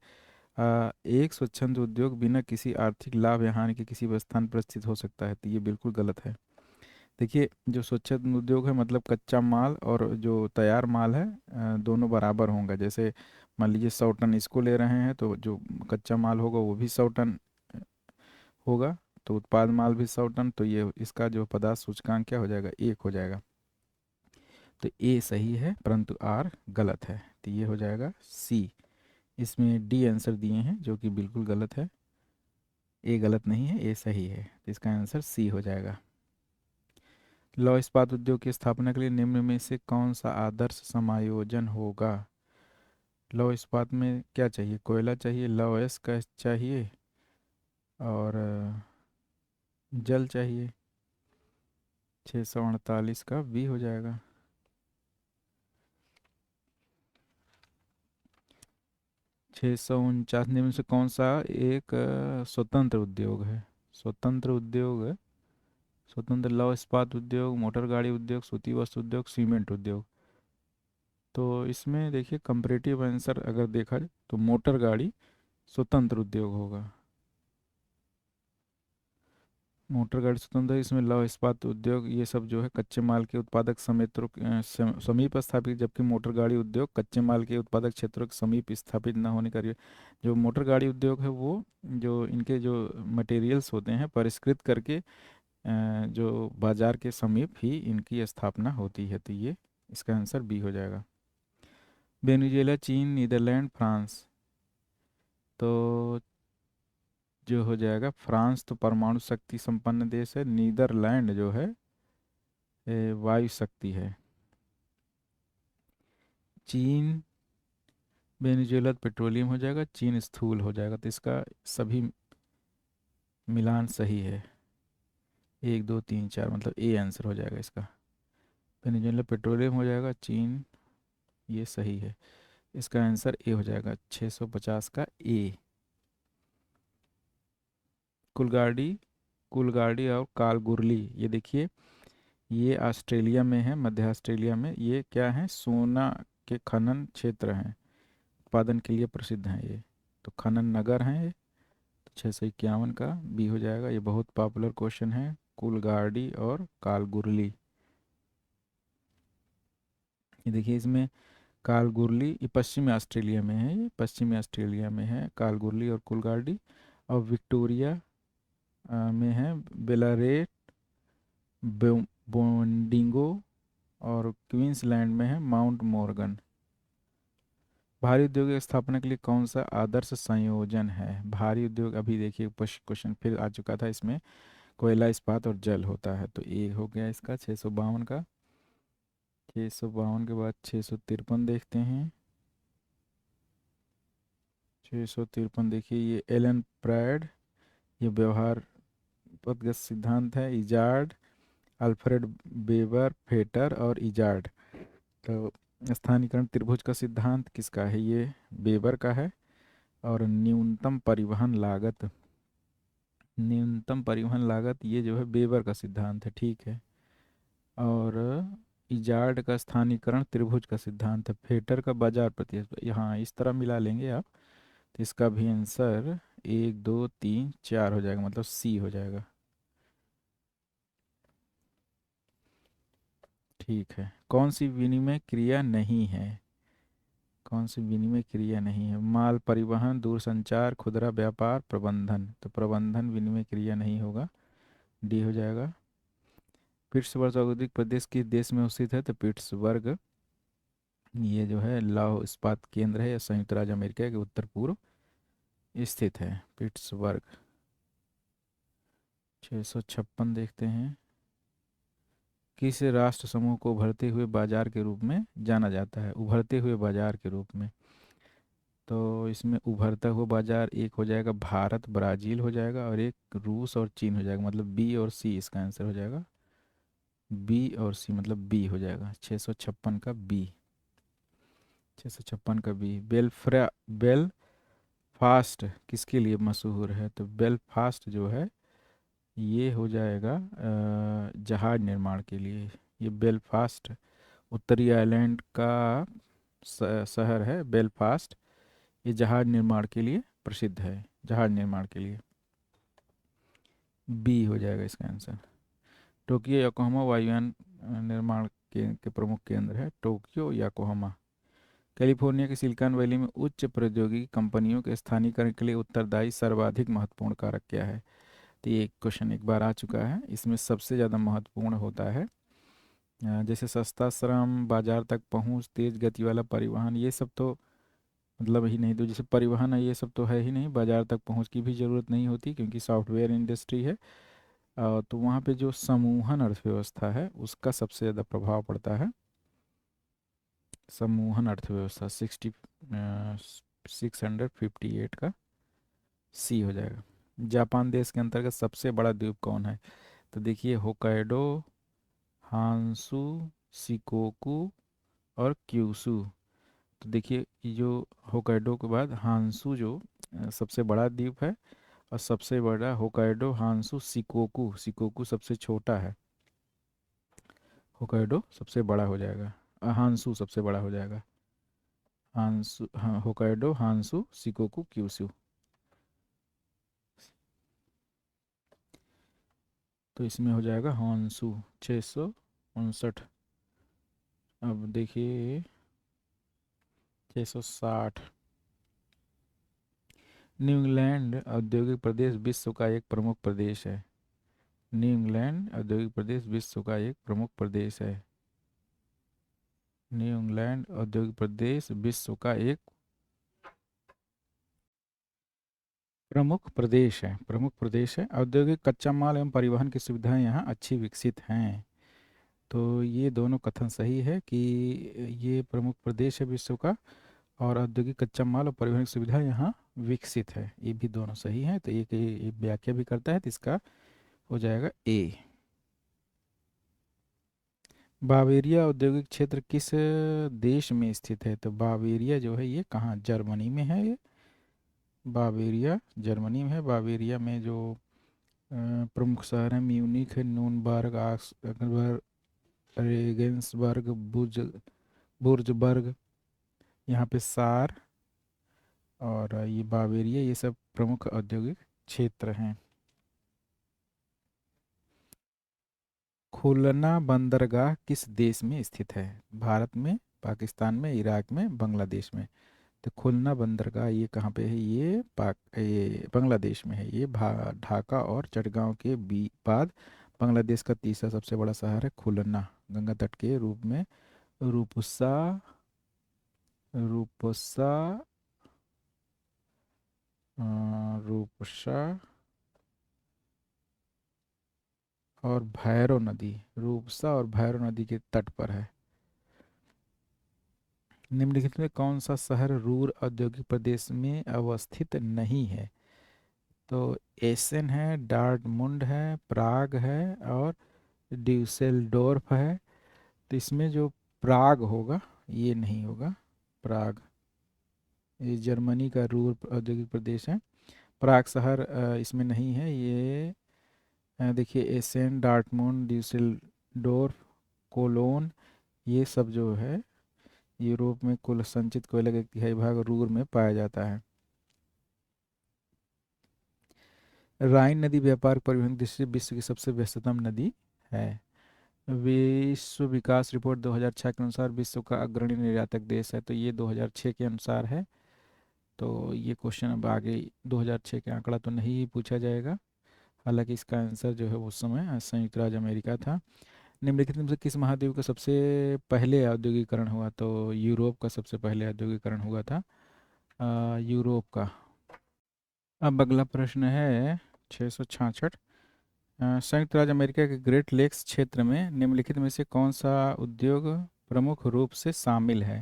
[SPEAKER 1] एक स्वच्छंद उद्योग बिना किसी आर्थिक लाभ या हानि के किसी भी स्थान पर स्थित हो सकता है, तो ये बिल्कुल गलत है। देखिए जो स्वच्छंद उद्योग है मतलब कच्चा माल और जो तैयार माल है दोनों बराबर होंगे। जैसे मान लीजिए 100 टन इसको ले रहे हैं, तो जो कच्चा माल होगा वो भी 100 टन होगा, तो उत्पाद माल भी 100 टन, तो ये इसका जो पदार्थ सूचकांक क्या हो जाएगा? 1 हो जाएगा। तो ए सही है परंतु आर गलत है, तो ये हो जाएगा सी। इसमें डी आंसर दिए हैं जो कि बिल्कुल गलत है। ए गलत नहीं है, ए सही है, तो इसका आंसर सी हो जाएगा। लौह इस्पात उद्योग की स्थापना के लिए निम्न में से कौन सा आदर्श समायोजन होगा? लौह इस्पात में क्या चाहिए? कोयला चाहिए, लौह अयस्क चाहिए, और जल चाहिए। 648 का बी हो जाएगा। 649 में से कौन सा एक स्वतंत्र उद्योग है? स्वतंत्र उद्योग है, स्वतंत्र लौह इस्पात उद्योग, मोटर गाड़ी उद्योग, सूती वस्त्र उद्योग, सीमेंट उद्योग। तो इसमें देखिए कंपैरेटिव आंसर अगर देखा जाए तो मोटर गाड़ी स्वतंत्र उद्योग होगा। मोटर गाड़ी स्वतंत्र है, इसमें लौह इस्पात उद्योग ये सब जो है कच्चे माल के उत्पादक समेत्रों समीप स्थापित, जबकि मोटर गाड़ी उद्योग कच्चे माल के उत्पादक क्षेत्रों के समीप स्थापित न होने का जो मोटर गाड़ी उद्योग है वो जो इनके जो मटेरियल्स होते हैं परिष्कृत करके जो बाजार के समीप ही इनकी स्थापना होती है। तो ये इसका आंसर बी हो जाएगा। वेनेजुएला, चीन, नीदरलैंड, फ्रांस। तो जो हो जाएगा फ्रांस तो परमाणु शक्ति संपन्न देश है, नीदरलैंड जो है वायु शक्ति है। चीन, वेनेजुएला तो पेट्रोलियम हो जाएगा, चीन स्थूल हो जाएगा। तो इसका सभी मिलान सही है, 1 2 3 4 मतलब ए आंसर हो जाएगा इसका। वेनेजुएला पेट्रोलियम हो जाएगा, चीन ये सही है। इसका आंसर ए हो जाएगा 650 का ए। कुलगाड़ी, कुलगाड़ी और कालगुरली ये देखिए ये ऑस्ट्रेलिया में है, मध्य ऑस्ट्रेलिया में। ये क्या है? सोना के खनन क्षेत्र हैं, उत्पादन के लिए प्रसिद्ध हैं ये। तो खनन नगर हैं ये। तो 651 का बी हो जाएगा। ये बहुत पॉपुलर क्वेश्चन है, कुलगाड़ी और कालगुरली। ये देखिए इसमें कालगुरली ये पश्चिमी ऑस्ट्रेलिया में है, ये पश्चिमी ऑस्ट्रेलिया में है कालगुरली और कुलगाड़ी। और विक्टोरिया में है बेलारेट, बोंडिंगो, और क्वींसलैंड में है माउंट मॉर्गन। भारी उद्योग की स्थापना के लिए कौन सा आदर्श संयोजन है? भारी उद्योग अभी देखिए क्वेश्चन फिर आ चुका था, इसमें कोयला, इस्पात और जल होता है। तो ये हो गया इसका 652 का। 652 के बाद 653 देखते हैं। 653 देखिए ये एलन प्रायड, ये व्यवहार पदगत सिद्धांत है। इजार्ड, अल्फ्रेड वेबर, फेटर और इजार्ड। तो स्थानीयकरण त्रिभुज का सिद्धांत किसका है? ये वेबर का है। और न्यूनतम परिवहन लागत, न्यूनतम परिवहन लागत ये जो है वेबर का सिद्धांत है, ठीक है। और इजार्ड का स्थानीयकरण त्रिभुज का सिद्धांत है। फेटर का बाजार प्रतिस्पर्धा। यहाँ इस तरह मिला लेंगे आप तो इसका भी आंसर 1 2 3 4 हो जाएगा, मतलब सी हो जाएगा। ठीक है, कौन सी विनिमय क्रिया नहीं है? कौन सी विनिमय क्रिया नहीं है? माल परिवहन, दूरसंचार, खुदरा व्यापार, प्रबंधन। तो प्रबंधन विनिमय क्रिया नहीं होगा, डी हो जाएगा। पिट्सबर्ग औद्योगिक प्रदेश किस देश में स्थित है? तो पिट्सबर्ग ये जो है लौह इस्पात केंद्र है, या संयुक्त राज्य अमेरिका के उत्तर पूर्व स्थित है पिट्सबर्ग। 656 देखते हैं। किस राष्ट्र समूह को उभरते हुए बाजार के रूप में जाना जाता है? उभरते हुए बाजार के रूप में, तो इसमें उभरता हुआ बाजार एक हो जाएगा भारत ब्राज़ील हो जाएगा, और एक रूस और चीन हो जाएगा। मतलब बी और सी इसका आंसर हो जाएगा। बी और सी मतलब बी हो जाएगा 656 का बी। 656 का बी। बेलफास्ट किसके लिए मशहूर है? तो बेलफास्ट जो है ये हो जाएगा जहाज निर्माण के लिए। ये बेलफास्ट उत्तरी आयरलैंड का शहर है बेलफास्ट। ये जहाज निर्माण के लिए प्रसिद्ध है, जहाज निर्माण के लिए। बी हो जाएगा इसका आंसर। टोक्यो योकोहामा वायुयान निर्माण के प्रमुख केंद्र है, टोक्यो योकोहामा। कैलिफोर्निया के सिलिकॉन वैली में उच्च प्रौद्योगिकी कंपनियों के स्थानीयकरण के लिए उत्तरदायी सर्वाधिक महत्वपूर्ण कारक क्या है? तो ये क्वेश्चन एक बार आ चुका है। इसमें सबसे ज़्यादा महत्वपूर्ण होता है जैसे सस्ता श्रम, बाजार तक पहुंच, तेज गति वाला परिवहन, ये सब तो मतलब ही नहीं। तो जैसे परिवहन है ये सब तो है ही नहीं, बाजार तक पहुंच की भी ज़रूरत नहीं होती क्योंकि सॉफ्टवेयर इंडस्ट्री है। तो वहाँ पे जो समूहन अर्थव्यवस्था है उसका सबसे ज़्यादा प्रभाव पड़ता है। समूहन अर्थव्यवस्था 658 का सी हो जाएगा। जापान देश के अंतर्गत सबसे बड़ा द्वीप कौन है? तो देखिए होकाइडो, हांसू, शिकोकू और क्यूशू। तो देखिए ये जो होकाइडो के बाद हांसू जो सबसे बड़ा द्वीप है, और सबसे बड़ा होकाइडो, हांसू, सिकोकू, सिकोकू सबसे छोटा है। होकाइडो सबसे बड़ा हो जाएगा, हांसू सबसे बड़ा हो जाएगा। हांसू, हाँ, होकाइडो, हांसू, सिकोकू, क्यूशू। तो इसमें हो जाएगा हांसू 659। अब देखिए 660। न्यू इंग्लैंड औद्योगिक प्रदेश विश्व का एक प्रमुख प्रदेश है। न्यू इंग्लैंड औद्योगिक प्रदेश विश्व का एक प्रमुख प्रदेश है। न्यू इंग्लैंड औद्योगिक प्रदेश विश्व का एक प्रमुख प्रदेश है। प्रमुख प्रदेश है। औद्योगिक कच्चा माल एवं परिवहन की सुविधाएं यहाँ अच्छी विकसित हैं। तो ये दोनों कथन सही है कि ये प्रमुख प्रदेश है विश्व का, और औद्योगिक कच्चा माल और परिवहन की सुविधा यहाँ विकसित है। ये भी दोनों सही है। तो ये व्याख्या भी करता है, तो इसका हो जाएगा ए। बावेरिया औद्योगिक क्षेत्र किस देश में स्थित है? तो बावेरिया जो है ये कहाँ, जर्मनी में है ये। बावेरिया जर्मनी में है। बावेरिया में जो प्रमुख शहर है, म्यूनिख है, नूनबर्ग, आक्सबर्ग, रेगेंसबर्ग, बुर्जबर्ग, यहाँ पे सार, और ये बावेरिया, ये सब प्रमुख औद्योगिक क्षेत्र हैं। खुलना बंदरगाह किस देश में स्थित है? भारत में, पाकिस्तान में, इराक में, बांग्लादेश में। तो खुलना बंदरगाह ये कहाँ पे है? ये बांग्लादेश में है। ये ढाका और चटगांव के बाद बांग्लादेश का तीसरा सबसे बड़ा शहर है खुलना, गंगा तट के रूप में। रूपसा, रूपसा, रूपसा और भैरव नदी, रूपसा और भैरव नदी के तट पर है। निम्नलिखित में कौन सा शहर रूर औद्योगिक प्रदेश में अवस्थित नहीं है? तो एसेन है, डार्टमुंड है, प्राग है, और ड्यूसेलडोर्फ है। तो इसमें जो प्राग होगा ये नहीं होगा। प्राग, ये जर्मनी का रूर औद्योगिक प्रदेश है। प्राग शहर इसमें नहीं है। ये देखिए एसेन, डार्टमुंड, ड्यूसेलडोर्फ, कोलोन, ये सब जो है यूरोप में कुल संचित कोयले का 1/3 भाग रूर में पाया जाता है। राइन नदी व्यापार परिवहन की दृष्टि से विश्व की सबसे व्यस्ततम नदी है। विश्व विकास रिपोर्ट 2006 के अनुसार विश्व का अग्रणी निर्यातक देश है। तो ये 2006 के अनुसार है। तो ये क्वेश्चन अब आगे 2006 के आंकड़ा तो नहीं पूछा जाएगा। हालांकि इसका आंसर जो है उस समय संयुक्त राज्य अमेरिका था। निम्नलिखित में से किस महाद्वीप का सबसे पहले औद्योगिकरण हुआ? तो यूरोप का सबसे पहले औद्योगिकरण हुआ था, यूरोप का। अब अगला प्रश्न है 666। संयुक्त राज्य अमेरिका के ग्रेट लेक्स क्षेत्र में निम्नलिखित में से कौन सा उद्योग प्रमुख रूप से शामिल है?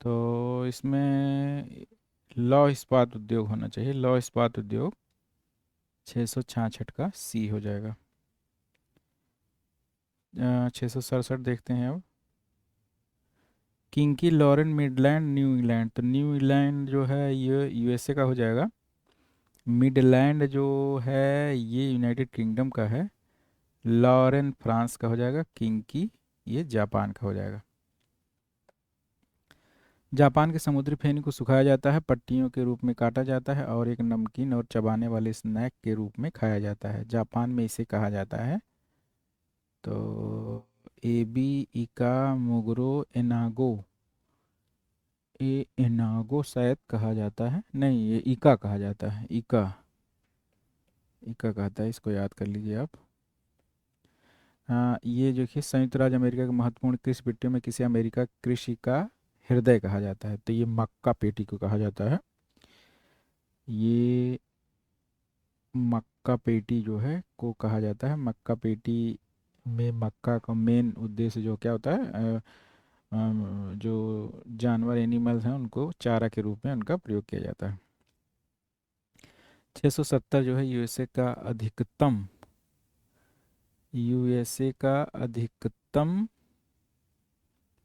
[SPEAKER 1] तो इसमें लौह इस्पात उद्योग होना चाहिए। लौह इस्पात उद्योग 666 का सी हो जाएगा। 667 देखते हैं अब। Kinki, Lorraine, Midland, New England. तो न्यू इंग्लैंड जो है ये यूएसए का हो जाएगा। मिडलैंड जो है ये यूनाइटेड किंगडम का है। लॉरेन फ्रांस का हो जाएगा। किंकी ये जापान का हो जाएगा। जापान के समुद्री फेनी को सुखाया जाता है, पट्टियों के रूप में काटा जाता है, और एक नमकीन और चबाने वाले स्नैक के रूप में खाया जाता है। जापान में इसे कहा जाता है, तो एबी, इका, मुगरो, एनागो। एनागो शायद कहा जाता है, नहीं ये इका कहा जाता है। इका, इका कहता है, इसको याद कर लीजिए आप। हाँ, ये जो कि संयुक्त राज्य अमेरिका के महत्वपूर्ण कृषि पेटियों में किसी अमेरिका कृषि का हृदय कहा जाता है। तो ये मक्का पेटी को कहा जाता है। ये मक्का पेटी जो है को कहा जाता है। मक्का पेटी में मक्का का मेन उद्देश्य जो क्या होता है, जो जानवर एनिमल्स हैं उनको चारा के रूप में उनका प्रयोग किया जाता है। 670 जो है यूएसए का अधिकतम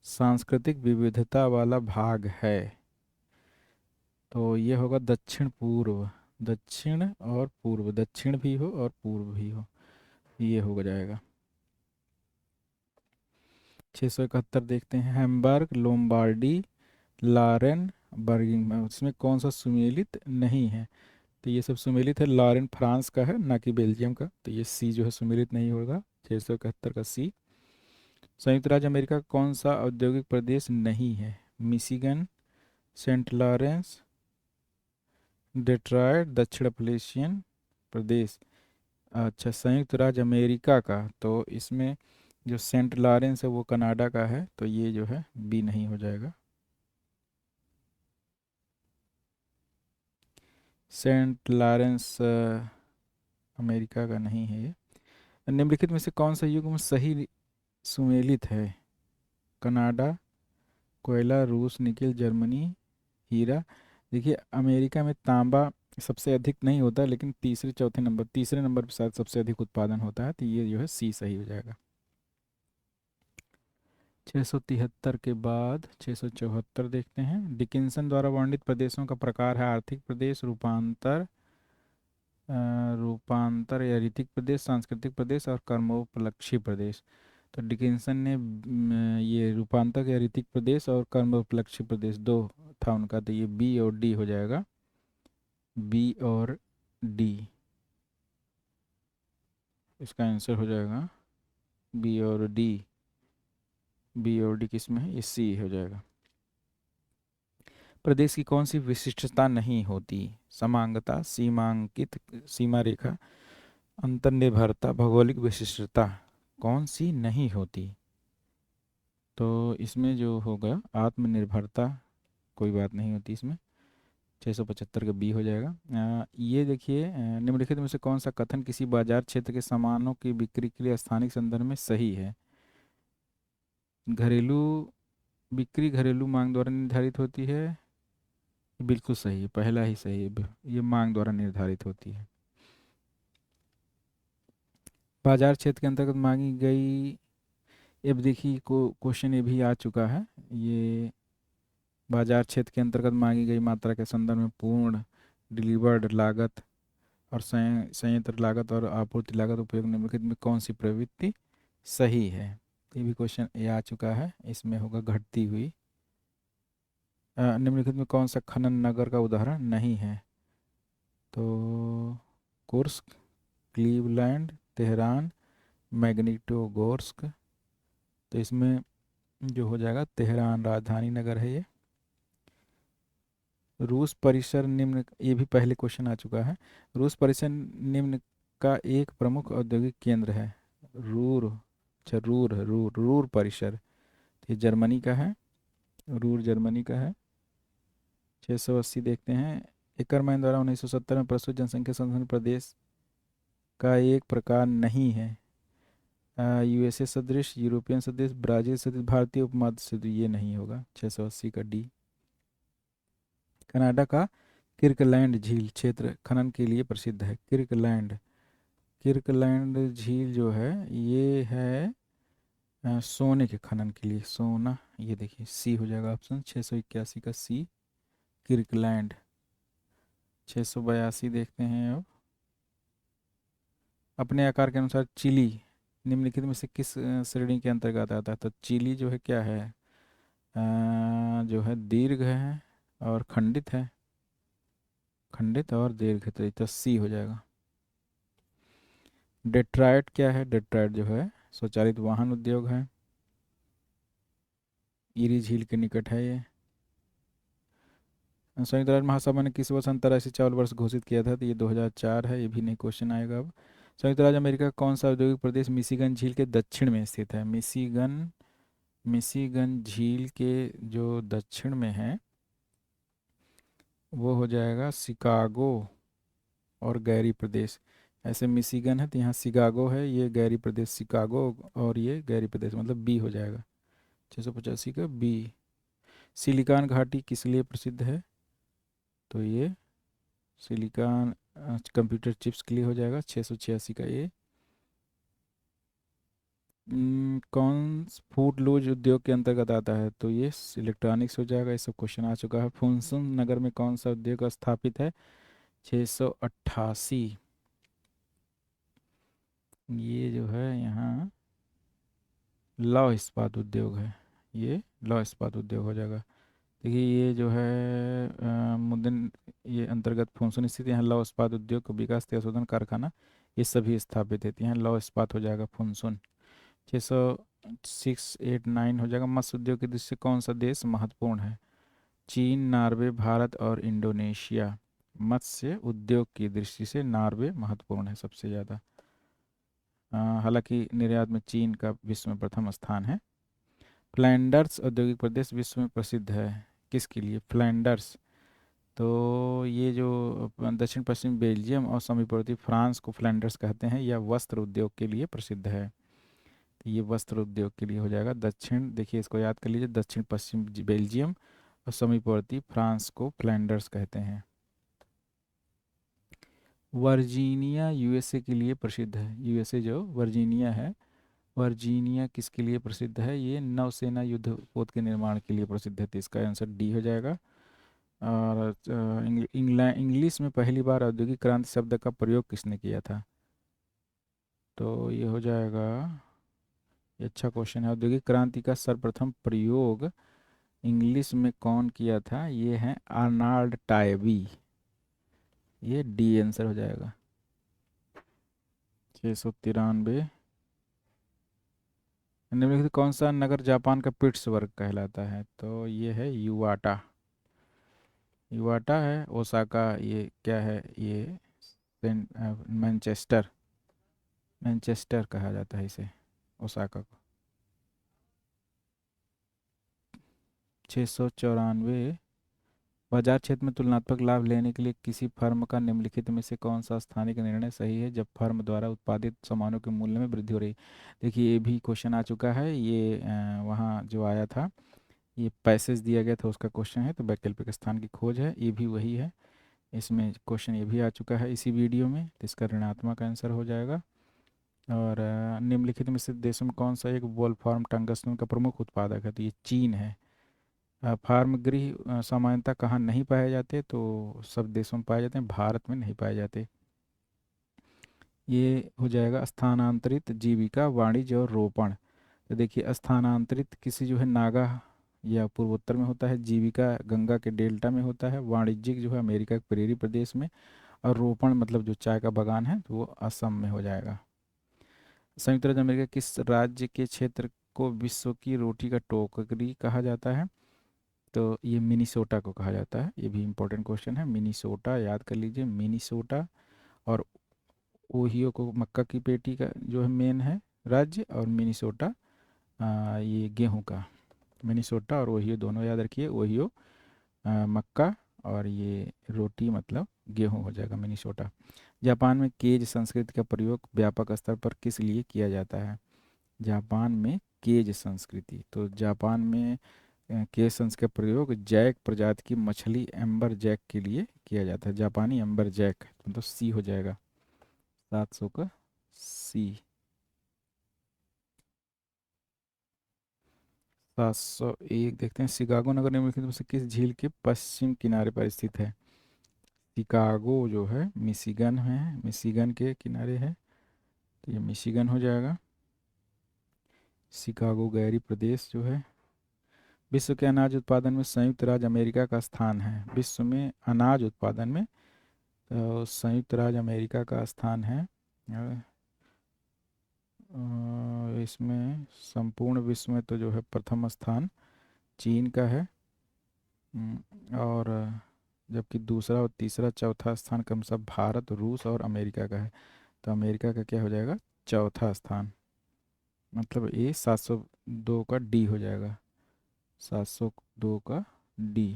[SPEAKER 1] सांस्कृतिक विविधता वाला भाग है? तो ये होगा दक्षिण पूर्व। दक्षिण और पूर्व, दक्षिण भी हो और पूर्व भी हो, ये हो जाएगा। 671 देखते हैं। हैम्बर्ग, लोम्बार्डी, लारेन, बर्गिंग, इसमें कौन सा सुमेलित नहीं है? तो ये सब सुमेलित है। लॉरेन फ्रांस का है, ना कि बेल्जियम का, तो ये सी जो है सुमेलित नहीं होगा। 671 का सी। संयुक्त राज्य अमेरिका का कौन सा औद्योगिक प्रदेश नहीं है? मिशिगन, सेंट लॉरेंस, डेट्रॉयट, दक्षिण अप्लेशियन प्रदेश। अच्छा, संयुक्त राज्य अमेरिका का, तो इसमें जो सेंट लॉरेंस है वो कनाडा का है, तो ये जो है बी नहीं हो जाएगा। सेंट लॉरेंस अमेरिका का नहीं है ये। निम्नलिखित में से कौन सा युग्म सही सुमेलित है? कनाडा, कोयला, रूस, निकेल, जर्मनी, हीरा। देखिए, अमेरिका में तांबा सबसे अधिक नहीं होता, लेकिन तीसरे नंबर पर शायद सबसे अधिक उत्पादन होता है, तो ये जो है सी सही हो जाएगा। 673 के बाद 674 देखते हैं। डिकिंसन द्वारा वर्णित प्रदेशों का प्रकार है आर्थिक प्रदेश, रूपांतर, रूपांतर या रीतिक प्रदेश, सांस्कृतिक प्रदेश और कर्मोपलक्षी प्रदेश। तो डिकिंसन ने ये रूपांतक या रीतिक प्रदेश और कर्मोपलक्षी प्रदेश दो था उनका, तो ये बी और डी हो जाएगा। बी और डी इसका आंसर हो जाएगा। बी और डी, बी और डी किस में है? ये सी हो जाएगा। प्रदेश की कौन सी विशिष्टता नहीं होती? समांगता, सीमांकित, सीमा रेखा, अंतर्निर्भरता, भौगोलिक विशिष्टता, कौन सी नहीं होती? तो इसमें जो होगा आत्मनिर्भरता, कोई बात नहीं होती इसमें। 675 का बी हो जाएगा। ये देखिए, निम्नलिखित में से कौन सा कथन किसी बाजार क्षेत्र के सामानों की बिक्री के लिए स्थानिक संदर्भ में सही है? घरेलू बिक्री घरेलू मांग द्वारा निर्धारित होती है। बिल्कुल सही है, पहला ही सही है, ये मांग द्वारा निर्धारित होती है। बाजार क्षेत्र के अंतर्गत मांगी गई, अब देखिए को क्वेश्चन ये भी आ चुका है। ये बाजार क्षेत्र के अंतर्गत मांगी गई मात्रा के संदर्भ में पूर्ण डिलीवर्ड लागत और संयंत्र लागत और आपूर्ति लागत उपयोग निम्नलिखित में कौन सी प्रवृत्ति सही है? ये भी क्वेश्चन ये आ चुका है, इसमें होगा घटती हुई। निम्नलिखित में कौन सा खनन नगर का उदाहरण नहीं है? तो कुर्स्क, क्लीवलैंड, तेहरान, मैग्निटोगोर्स्क। तो इसमें जो हो जाएगा तेहरान राजधानी नगर है ये। रूस परिसर निम्न, ये भी पहले क्वेश्चन आ चुका है। रूस परिसर निम्न का एक प्रमुख औद्योगिक केंद्र है। रूर, अच्छा रूर है, रूर परिसर, ये जर्मनी का है। रूर जर्मनी का है। 680 देखते हैं। एकरमैन द्वारा 1970 में प्रस्तुत जनसंख्या संरक्षण प्रदेश का एक प्रकार नहीं है। यूएसए सदृश, यूरोपियन सदृश, ब्राज़ील सदृश, भारतीय उपमहाद्वीप सदृश, ये नहीं होगा। 680 का डी। कनाडा का किर्कलैंड झील क्षेत्र खनन के लिए प्रसिद्ध है। किर्कलैंड, किर्कलैंड झील जो है ये है सोने के खनन के लिए, सोना। ये देखिए सी हो जाएगा ऑप्शन 681 का सी, किर्कलैंड। 682 देखते हैं अब। अपने आकार के अनुसार चिली निम्नलिखित में से किस श्रेणी के अंतर्गत आता है? तो चिली जो है क्या है? जो है दीर्घ है और खंडित है, खंडित और दीर्घ, तो सी हो जाएगा। डेट्रायट क्या है? डेट्रायट जो है स्वचालित वाहन उद्योग है। ईरी झील के निकट है ये। संयुक्त राज्य महासभा ने किस वर्ष अंतर्राष्ट्रीय चावल वर्ष घोषित किया था? तो ये 2004 है, ये भी नहीं क्वेश्चन आएगा अब। संयुक्त राज्य अमेरिका का कौन सा औद्योगिक प्रदेश मिशिगन झील के दक्षिण में स्थित है? मिशिगन, मिशिगन झील के जो दक्षिण में है वो हो जाएगा शिकागो और गैरी प्रदेश। ऐसे मिशिगन है तो यहाँ शिकागो है, ये गैरी प्रदेश शिकागो, और ये गैरी प्रदेश, मतलब बी हो जाएगा। 685 का बी। सिलिकॉन घाटी किस लिए प्रसिद्ध है? तो ये सिलिकॉन कंप्यूटर चिप्स के लिए हो जाएगा। 686 का ये। कौन फूड लूज उद्योग के अंतर्गत आता है? तो ये इलेक्ट्रॉनिक्स हो जाएगा। ये सब क्वेश्चन आ चुका है। फुनसुन नगर में कौन सा उद्योग स्थापित है? 688। ये जो है यहाँ लौह इस्पात उद्योग है। ये लौह इस्पात उद्योग हो जाएगा। देखिए ये जो है मुद्दन, ये अंतर्गत फुनसुन स्थित यहाँ लौह इस्पात उद्योग का विकास तथा शोधन कारखाना ये सभी स्थापित है। तो यहाँ लौह इस्पात हो जाएगा फुनसुन। 606 8 9 हो जाएगा। मत्स्य उद्योग की दृष्टि से कौन सा देश महत्वपूर्ण है? चीन, नॉर्वे, भारत और इंडोनेशिया। मत्स्य उद्योग की दृष्टि से नॉर्वे महत्वपूर्ण है सबसे ज़्यादा। हालांकि निर्यात में चीन का विश्व में प्रथम स्थान है। फ्लैंडर्स औद्योगिक प्रदेश विश्व में प्रसिद्ध है किसके लिए? फ्लैंडर्स। तो ये जो दक्षिण पश्चिम बेल्जियम और समीपवर्ती फ्रांस को फ्लैंडर्स कहते हैं। यह वस्त्र उद्योग के लिए प्रसिद्ध है। तो ये वस्त्र उद्योग के लिए हो जाएगा। दक्षिण, देखिए इसको याद कर लीजिए, दक्षिण पश्चिम बेल्जियम और समीपवर्ती फ्रांस को फ्लैंडर्स कहते हैं। वर्जीनिया यूएसए के लिए प्रसिद्ध है। यूएसए जो वर्जीनिया है, वर्जीनिया किसके लिए प्रसिद्ध है? ये नौसेना युद्धपोत के निर्माण के लिए प्रसिद्ध है। तो इसका आंसर डी हो जाएगा। और इंग्लिश में पहली बार औद्योगिक क्रांति शब्द का प्रयोग किसने किया था? तो ये हो जाएगा, ये अच्छा क्वेश्चन है। औद्योगिक क्रांति का सर्वप्रथम प्रयोग इंग्लिश में कौन किया था? ये है आर्नाल्ड टायबी। ये डी आंसर हो जाएगा। 693। निम्नलिखित कौन सा नगर जापान का पिट्सबर्ग कहलाता है? तो ये है युवाटा। युवाटा है। ओसाका ये क्या है? ये मैनचेस्टर, मैनचेस्टर कहा जाता है इसे, ओसाका को। 694। बाजार क्षेत्र में तुलनात्मक लाभ लेने के लिए किसी फर्म का निम्नलिखित में से कौन सा स्थानिक निर्णय सही है? जब फर्म द्वारा उत्पादित सामानों के मूल्य में वृद्धि हो रही। देखिए ये भी क्वेश्चन आ चुका है। ये वहाँ जो आया था, ये पैसेज दिया गया था उसका क्वेश्चन है। तो वैकल्पिक स्थान की खोज है, ये भी वही है। इसमें क्वेश्चन ये भी आ चुका है इसी वीडियो में। तो इसका ऋणात्मक आंसर हो जाएगा। और निम्नलिखित में से देशों में कौन सा एक वोल्फ्राम टंगस्टन का प्रमुख उत्पादक है? तो ये चीन है। फार्म गृह सामान्यतः कहाँ नहीं पाए जाते? तो सब देशों में पाए जाते हैं, भारत में नहीं पाए जाते। ये हो जाएगा स्थानांतरित जीविका, वाणिज्य और रोपण। तो देखिए स्थानांतरित किसी जो है नागा या पूर्वोत्तर में होता है, जीविका गंगा के डेल्टा में होता है, वाणिज्यिक जो है अमेरिका के प्रेरी प्रदेश में, और रोपण मतलब जो चाय का बागान है तो वो असम में हो जाएगा। संयुक्त राज्य अमेरिका किस राज्य के क्षेत्र को विश्व की रोटी का टोकरी कहा जाता है? तो ये मिनीसोटा को कहा जाता है। ये भी इम्पोर्टेंट क्वेश्चन है। मिनीसोटा याद कर लीजिए, मिनीसोटा। और ओहियो को मक्का की पेटी का जो है मेन है राज्य, और मिनीसोटा ये गेहूं का। मिनीसोटा और ओहियो दोनों याद रखिए। ओहियो मक्का, और ये रोटी मतलब गेहूं हो जाएगा मिनीसोटा। जापान में केज संस्कृति का प्रयोग व्यापक स्तर पर किस लिए किया जाता है? जापान में केज संस्कृति, तो जापान में केज संस्कृति का प्रयोग जैक प्रजाति की मछली एम्बर जैक के लिए किया जाता है। जापानी एम्बर जैक, मतलब सी हो जाएगा। 700 का सी। 701 देखते हैं। शिकागो नगर निम्नलिखित में से किस झील के पश्चिम किनारे पर स्थित है? शिकागो जो है मिशिगन है, मिशिगन के किनारे है। तो ये मिशिगन हो जाएगा। शिकागो गैरी प्रदेश जो है। विश्व के अनाज उत्पादन में संयुक्त राज्य अमेरिका का स्थान है। विश्व में अनाज उत्पादन में तो संयुक्त राज्य अमेरिका का स्थान है। इसमें संपूर्ण विश्व में तो जो है प्रथम स्थान चीन का है। और जबकि दूसरा और तीसरा चौथा स्थान कम सब भारत, रूस और अमेरिका का है। तो अमेरिका का क्या हो जाएगा? चौथा स्थान। मतलब ये 702 का डी हो जाएगा। 702 का डी।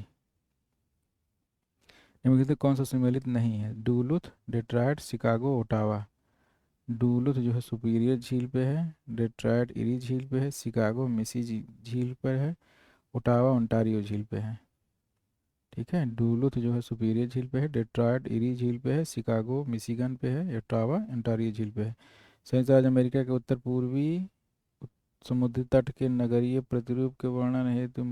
[SPEAKER 1] निम्नलिखित में कौन सा सम्मिलित नहीं है? डूलुथ, डेट्रॉयट, शिकागो, ओटावा। डूलुथ जो है सुपीरियर झील पे है, डेट्रॉयट इरी झील पे है, शिकागो मिसी झील पर है, ओटावा ओंटारियो झील पे है। ठीक है, डूलुथ जो है सुपीरियर झील पे है, डेट्रॉयट इरी झील पे है, शिकागो मिशिगन पे है, ओटावा ओंटारियो झील पे है। संयुक्त राज्य अमेरिका के उत्तर पूर्वी समुद्री तट के नगरीय प्रतिरूप के वर्णन हेतु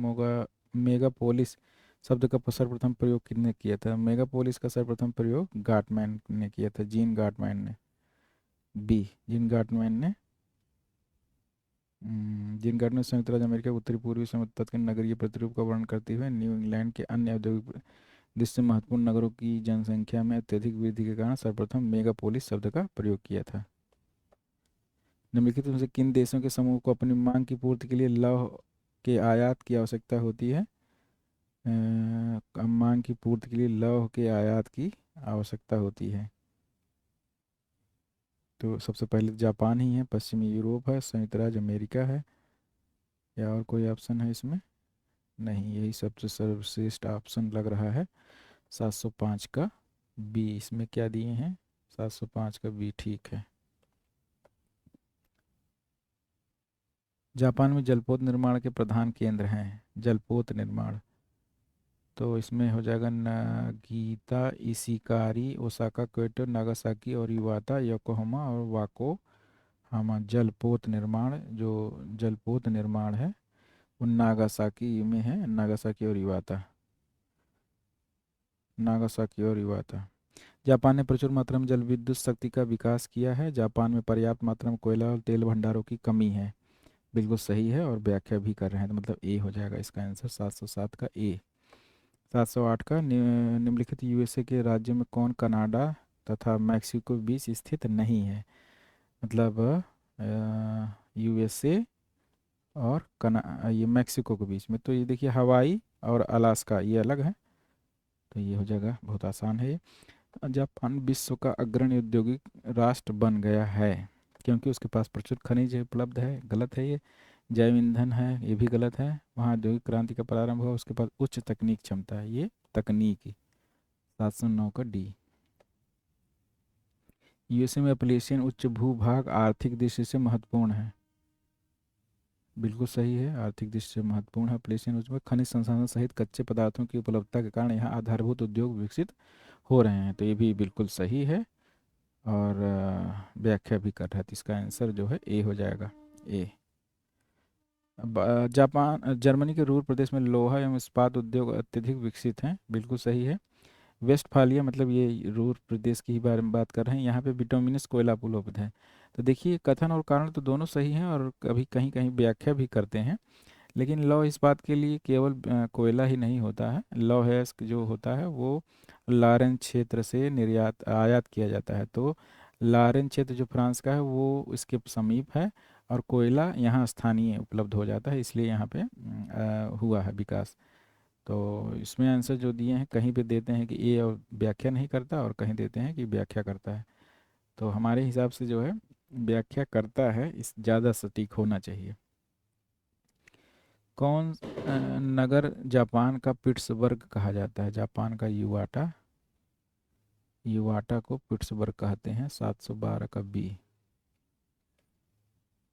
[SPEAKER 1] मेगापोलिस शब्द का सर्वप्रथम प्रयोग किसने किया था? मेगापोलिस का सर्वप्रथम प्रयोग गाटमैन ने किया था, जीन गाटमैन ने। बी, जीन गाटमैन ने। जीन गाटमैन संयुक्त राज्य अमेरिका के उत्तरी पूर्वी समुद्र तट के नगरीय प्रतिरूप का वर्णन करते हुए न्यू इंग्लैंड के अन्य औद्योगिक दृष्टि से महत्वपूर्ण नगरों की जनसंख्या में अत्यधिक वृद्धि के कारण सर्वप्रथम मेगापोलिस शब्द का प्रयोग किया था। निम्नलिखित में से किन देशों के समूह को अपनी मांग की पूर्ति के लिए लौह के आयात की आवश्यकता होती है? मांग की पूर्ति के लिए लौह के आयात की आवश्यकता होती है। तो सबसे पहले जापान ही है, पश्चिमी यूरोप है, संयुक्त राज्य अमेरिका है, या और कोई ऑप्शन है इसमें? नहीं, यही सबसे सर्वश्रेष्ठ ऑप्शन लग रहा है, 705 का बी। इसमें क्या दिए हैं? 705 का बी ठीक है। जापान में जलपोत निर्माण के प्रधान केंद्र हैं, जलपोत निर्माण। तो इसमें हो जाएगा नागीता, इशिकारी, ओसाका, क्योटो, नागासाकी और इवाता, योकोहामा और वाको हामा। जलपोत निर्माण, जो जलपोत निर्माण है वो नागासाकी में है, नागासाकी और इवाता, नागासाकी और इवाता। जापान ने प्रचुर मात्रा में जल विद्युत शक्ति का विकास किया है। जापान में पर्याप्त मात्रा में कोयला और तेल भंडारों की कमी है। बिल्कुल सही है और व्याख्या भी कर रहे हैं, तो मतलब ए हो जाएगा इसका आंसर, 707 का ए। 708 का निम्नलिखित यूएसए के राज्यों में कौन कनाडा तथा मैक्सिको के बीच स्थित नहीं है? मतलब यूएसए और ये मैक्सिको के बीच में, तो ये देखिए हवाई और अलास्का ये अलग है, तो ये हो जाएगा, बहुत आसान है ये। जापान विश्व का अग्रणी औद्योगिक राष्ट्र बन गया है क्योंकि उसके पास प्रचुर खनिज उपलब्ध है, गलत है ये। जैव ईंधन है, ये भी गलत है। वहाँ औद्योगिक क्रांति का प्रारंभ हुआ, उसके पास उच्च तकनीक क्षमता है, ये तकनीकी। 709 का डी। यूएसए में अपलेशियन उच्च भूभाग आर्थिक दृष्टि से महत्वपूर्ण है। बिल्कुल सही है, आर्थिक दृष्टि से महत्वपूर्ण है अपलेशियन उच्च भूभाग। खनिज संसाधन सहित कच्चे पदार्थों की उपलब्धता के कारण यहाँ आधारभूत उद्योग विकसित हो रहे हैं, तो ये भी बिल्कुल सही है और व्याख्या भी कर रहा है, तो इसका आंसर जो है ए हो जाएगा, ए। अब जर्मनी के रूर प्रदेश में लोहा एवं इस्पात उद्योग अत्यधिक विकसित हैं, बिल्कुल सही है। वेस्टफालिया, मतलब ये रूर प्रदेश की ही बारे में बात कर रहे हैं, यहाँ पे बिटुमिनस कोयला उपलब्ध है। तो देखिए कथन और कारण तो दोनों सही हैं और कभी कहीं कहीं व्याख्या भी करते हैं, लेकिन लौह इस्पात के लिए केवल कोयला ही नहीं होता है। लौह अयस्क जो होता है वो लारेन क्षेत्र से निर्यात आयात किया जाता है, तो लारेन क्षेत्र जो फ्रांस का है वो इसके समीप है और कोयला यहाँ स्थानीय उपलब्ध हो जाता है, इसलिए यहाँ पे हुआ है विकास। तो इसमें आंसर जो दिए हैं कहीं पे देते हैं कि ए और व्याख्या नहीं करता और कहीं देते हैं कि व्याख्या करता है, तो हमारे हिसाब से जो है व्याख्या करता है, इस ज़्यादा सटीक होना चाहिए। कौन नगर जापान का पिट्सबर्ग कहा जाता है? जापान का युवाटा, युवाटा को पिट्सबर्ग कहते हैं, 712 का बी।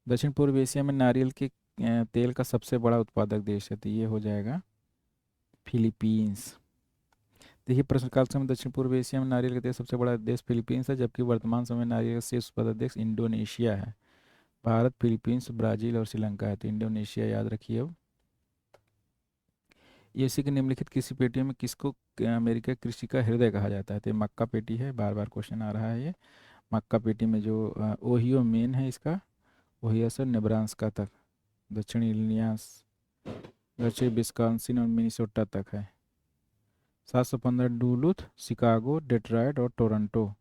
[SPEAKER 1] दक्षिण पूर्व एशिया में नारियल के तेल का सबसे बड़ा उत्पादक देश है, तो ये हो जाएगा फिलीपींस। देखिए प्रश्नकाल समय दक्षिण पूर्व एशिया में नारियल का तेल सबसे बड़ा देश फिलीपींस है, जबकि वर्तमान समय नारियल का शीर्ष उत्पादक देश इंडोनेशिया है। भारत, फिलीपींस, ब्राज़ील और श्रीलंका है, तो इंडोनेशिया याद रखिए। अब एसी के निम्नलिखित किसी पेटियों में किसको अमेरिका कृषि का हृदय कहा जाता है? तो ये मक्का पेटी है, बार बार क्वेश्चन आ रहा है ये। मक्का पेटी में जो ओहियो मेन है इसका, ओहियो से नेब्रास्का तक, दक्षिणी इलिनॉइस, दक्षिणी विस्कॉन्सिन और मिनीसोटा तक है। 715 डुलुथ, शिकागो, डेट्रॉयट और टोरंटो।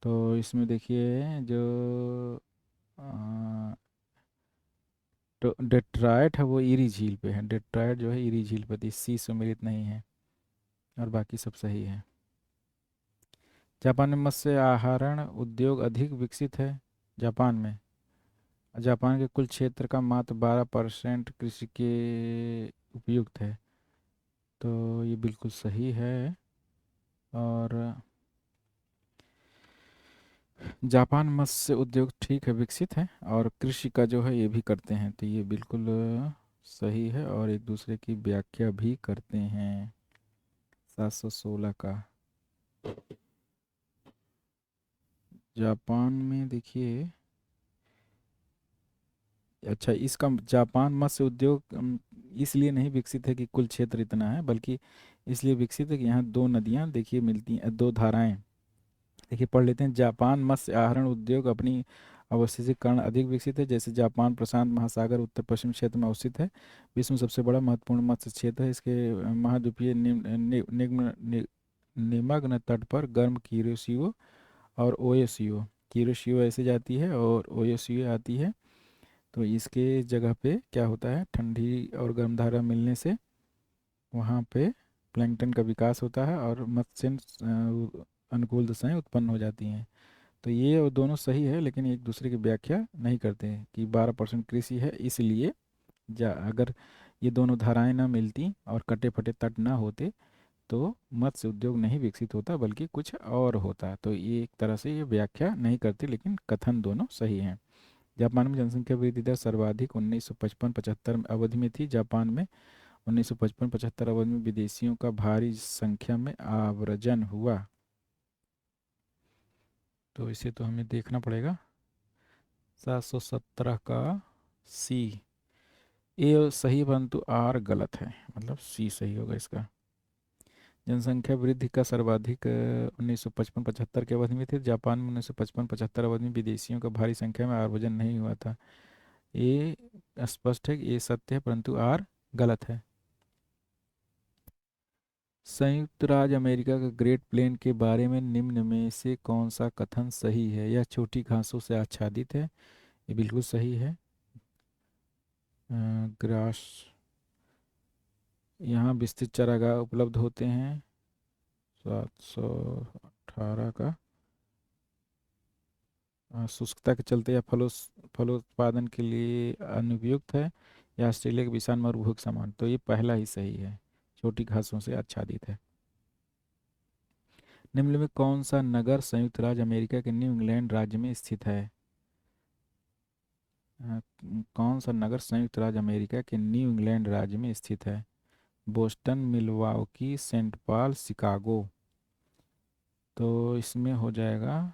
[SPEAKER 1] तो इसमें देखिए जो अ, तो डेट्रॉयट है वो ईरी झील पे है, डेट्रॉयट जो है ईरी झील पे, सी सम्मिलित नहीं है और बाकी सब सही है। जापान में मत्स्य आहारण उद्योग अधिक विकसित है। जापान में, जापान के कुल क्षेत्र का मात्र 12% कृषि के उपयुक्त है, तो ये बिल्कुल सही है। और जापान मत्स्य उद्योग ठीक है विकसित है और कृषि का जो है ये भी करते हैं, तो ये बिल्कुल सही है और एक दूसरे की व्याख्या भी करते हैं। 716 का जापान में देखिए अच्छा, इसका जापान मत्स्य उद्योग इसलिए नहीं विकसित है कि कुल क्षेत्र इतना है, बल्कि इसलिए विकसित है कि यहाँ दो नदियाँ देखिए मिलती हैं, दो धाराएं। देखिए पढ़ लेते हैं। जापान मत्स्य आहरण उद्योग अपनी अवस्थिति के कारण अधिक विकसित है। जैसे जापान प्रशांत महासागर उत्तर पश्चिम क्षेत्र में अवस्थित है, विश्व में सबसे बड़ा महत्वपूर्ण मत्स्य क्षेत्र है। इसके महाद्वीपीय निमग्न तट पर गर्म किरोशियो और ओयोशियो, किरोशियो ऐसे जाती है और ओयोशियो आती है। तो इसके जगह पे क्या होता है, ठंडी और गर्म धारा मिलने से वहाँ पे प्लैंकटन का विकास होता है और मत्स्य अनुकूल दशाएं उत्पन्न हो जाती हैं। तो ये और दोनों सही है, लेकिन एक दूसरे की व्याख्या नहीं करते हैं कि 12% कृषि है इसलिए। अगर ये दोनों धाराएं ना मिलती और कटे फटे तट ना होते तो मत्स्य उद्योग नहीं विकसित होता, बल्कि कुछ और होता। तो ये एक तरह से ये व्याख्या नहीं करती, लेकिन कथन दोनों सही हैं। जापान में जनसंख्या वृद्धि दर सर्वाधिक 1955-75 अवधि में थी। जापान में 1955-75 अवधि में विदेशियों का भारी संख्या में आव्रजन हुआ। तो इसे तो हमें देखना पड़ेगा। 717 का सी। ए सही है, परंतु आर गलत है, मतलब सी सही होगा इसका। जनसंख्या वृद्धि का सर्वाधिक 1955-75 के अवधि में थे। जापान में 1955-75 अवधि में विदेशियों का भारी संख्या में आव्रजन नहीं हुआ था। ये स्पष्ट है कि ये सत्य है, परंतु आर गलत है। संयुक्त राज्य अमेरिका का ग्रेट प्लेन के बारे में निम्न में से कौन सा कथन सही है? यह छोटी घासों से आच्छादित है, ये बिल्कुल सही है। ग्रास, यहाँ विस्तृत चारागाह उपलब्ध होते हैं। 718 का शुष्कता के चलते यह फलोत्पादन के लिए अनुपयुक्त है। यह ऑस्ट्रेलिया के विशाल मरुभूमि के समान। तो ये पहला ही सही है, छोटी घासों से आच्छादित है। निम्न में कौन सा नगर संयुक्त राज्य अमेरिका के न्यू इंग्लैंड राज्य में स्थित है? कौन सा नगर संयुक्त राज्य अमेरिका के न्यू इंग्लैंड राज्य में स्थित है? Boston, Milwaukee, Saint Paul, Chicago. तो इसमें हो जाएगा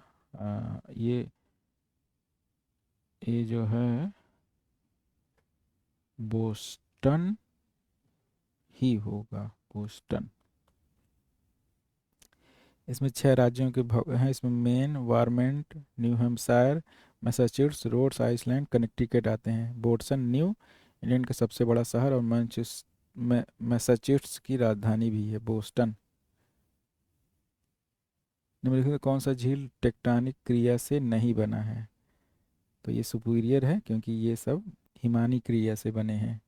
[SPEAKER 1] ये जो है बोस्टन ही होगा, बोस्टन। इसमें 6 राज्यों के भाग हैं। इसमें Maine, Vermont, New Hampshire, Massachusetts, Rhodes Iceland, Connecticut आते हैं। बोस्टन न्यू इंग्लैंड का सबसे बड़ा शहर और मैसाचुसेट्स की राजधानी भी है बोस्टन। निम्नलिखित में कौन सा झील टेक्टोनिक क्रिया से नहीं बना है? तो ये सुपीरियर है, क्योंकि ये सब हिमानी क्रिया से बने हैं।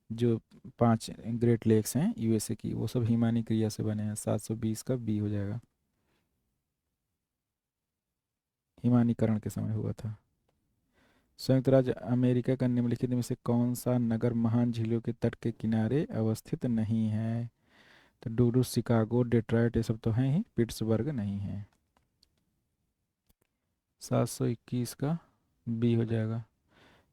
[SPEAKER 1] जो 5 ग्रेट लेक्स हैं यूएसए की, वो सब हिमानी क्रिया से बने हैं। 720 का बी हो जाएगा, हिमानीकरण के समय हुआ था। संयुक्त राज्य अमेरिका का निम्नलिखित में से कौन सा नगर महान झीलों के तट के किनारे अवस्थित नहीं है? तो डूडू, शिकागो, डेट्रॉयट, ये सब तो हैं ही, पिट्सबर्ग नहीं है। 721 का बी हो जाएगा।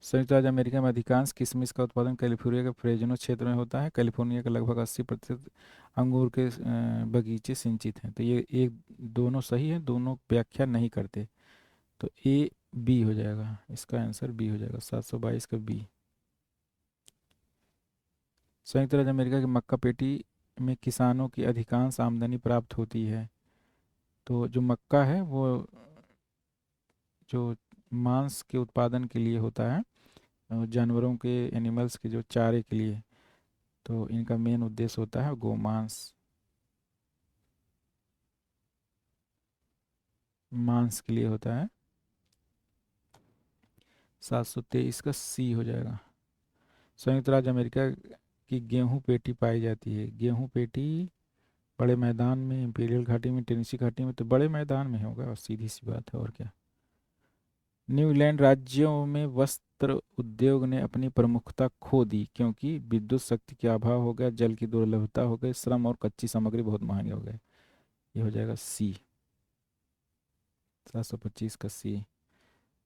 [SPEAKER 1] संयुक्त राज्य अमेरिका में अधिकांश किशमिश का उत्पादन कैलिफोर्निया के फ्रेजनो क्षेत्र में होता है। कैलिफोर्निया के लगभग 80% अंगूर के बगीचे सिंचित हैं। तो ये एक दोनों सही है, दोनों व्याख्या नहीं करते। तो ए बी हो जाएगा, इसका आंसर बी हो जाएगा, 722 का बी। संयुक्त राज्य अमेरिका की मक्का पेटी में किसानों की अधिकांश आमदनी प्राप्त होती है। तो जो मक्का है वो जो मांस के उत्पादन के लिए होता है, जानवरों के, एनिमल्स के जो चारे के लिए, तो इनका मेन उद्देश्य होता है गोमांस, मांस के लिए होता है। 723 का सी हो जाएगा। संयुक्त राज्य अमेरिका की गेहूं पेटी पाई जाती है। गेहूं पेटी बड़े मैदान में, इंपीरियल घाटी में, टेनेसी घाटी में, तो बड़े मैदान में होगा, और सीधी सी बात है, और क्या। न्यूजीलैंड राज्यों में वस्त्र उद्योग ने अपनी प्रमुखता खो दी क्योंकि विद्युत शक्ति के अभाव हो गया, जल की दुर्लभता हो गई, श्रम और कच्ची सामग्री बहुत महंगे हो गए। ये हो जाएगा सी, 725 का सी।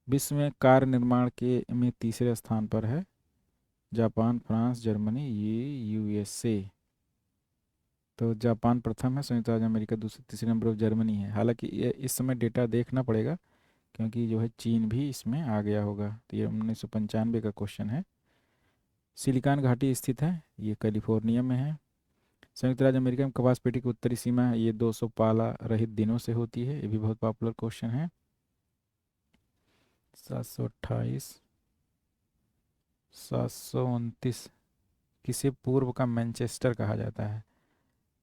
[SPEAKER 1] विश्व में कार निर्माण के में तीसरे स्थान पर है जापान, फ्रांस, जर्मनी, ये यूएसए। तो जापान प्रथम है, संयुक्त राज्य अमेरिका दूसरे, तीसरे नंबर पर जर्मनी है। हालांकि ये इस समय डेटा देखना पड़ेगा क्योंकि जो है चीन भी इसमें आ गया होगा। तो ये 1995 का क्वेश्चन है। सिलिकॉन घाटी स्थित है, ये कैलिफोर्निया में है। संयुक्त राज्य अमेरिका में कपास पेटी की उत्तरी सीमा है, ये 200 पाला रहित दिनों से होती है, ये भी बहुत पॉपुलर क्वेश्चन है। 728, 729, किसे पूर्व का मैनचेस्टर कहा जाता है?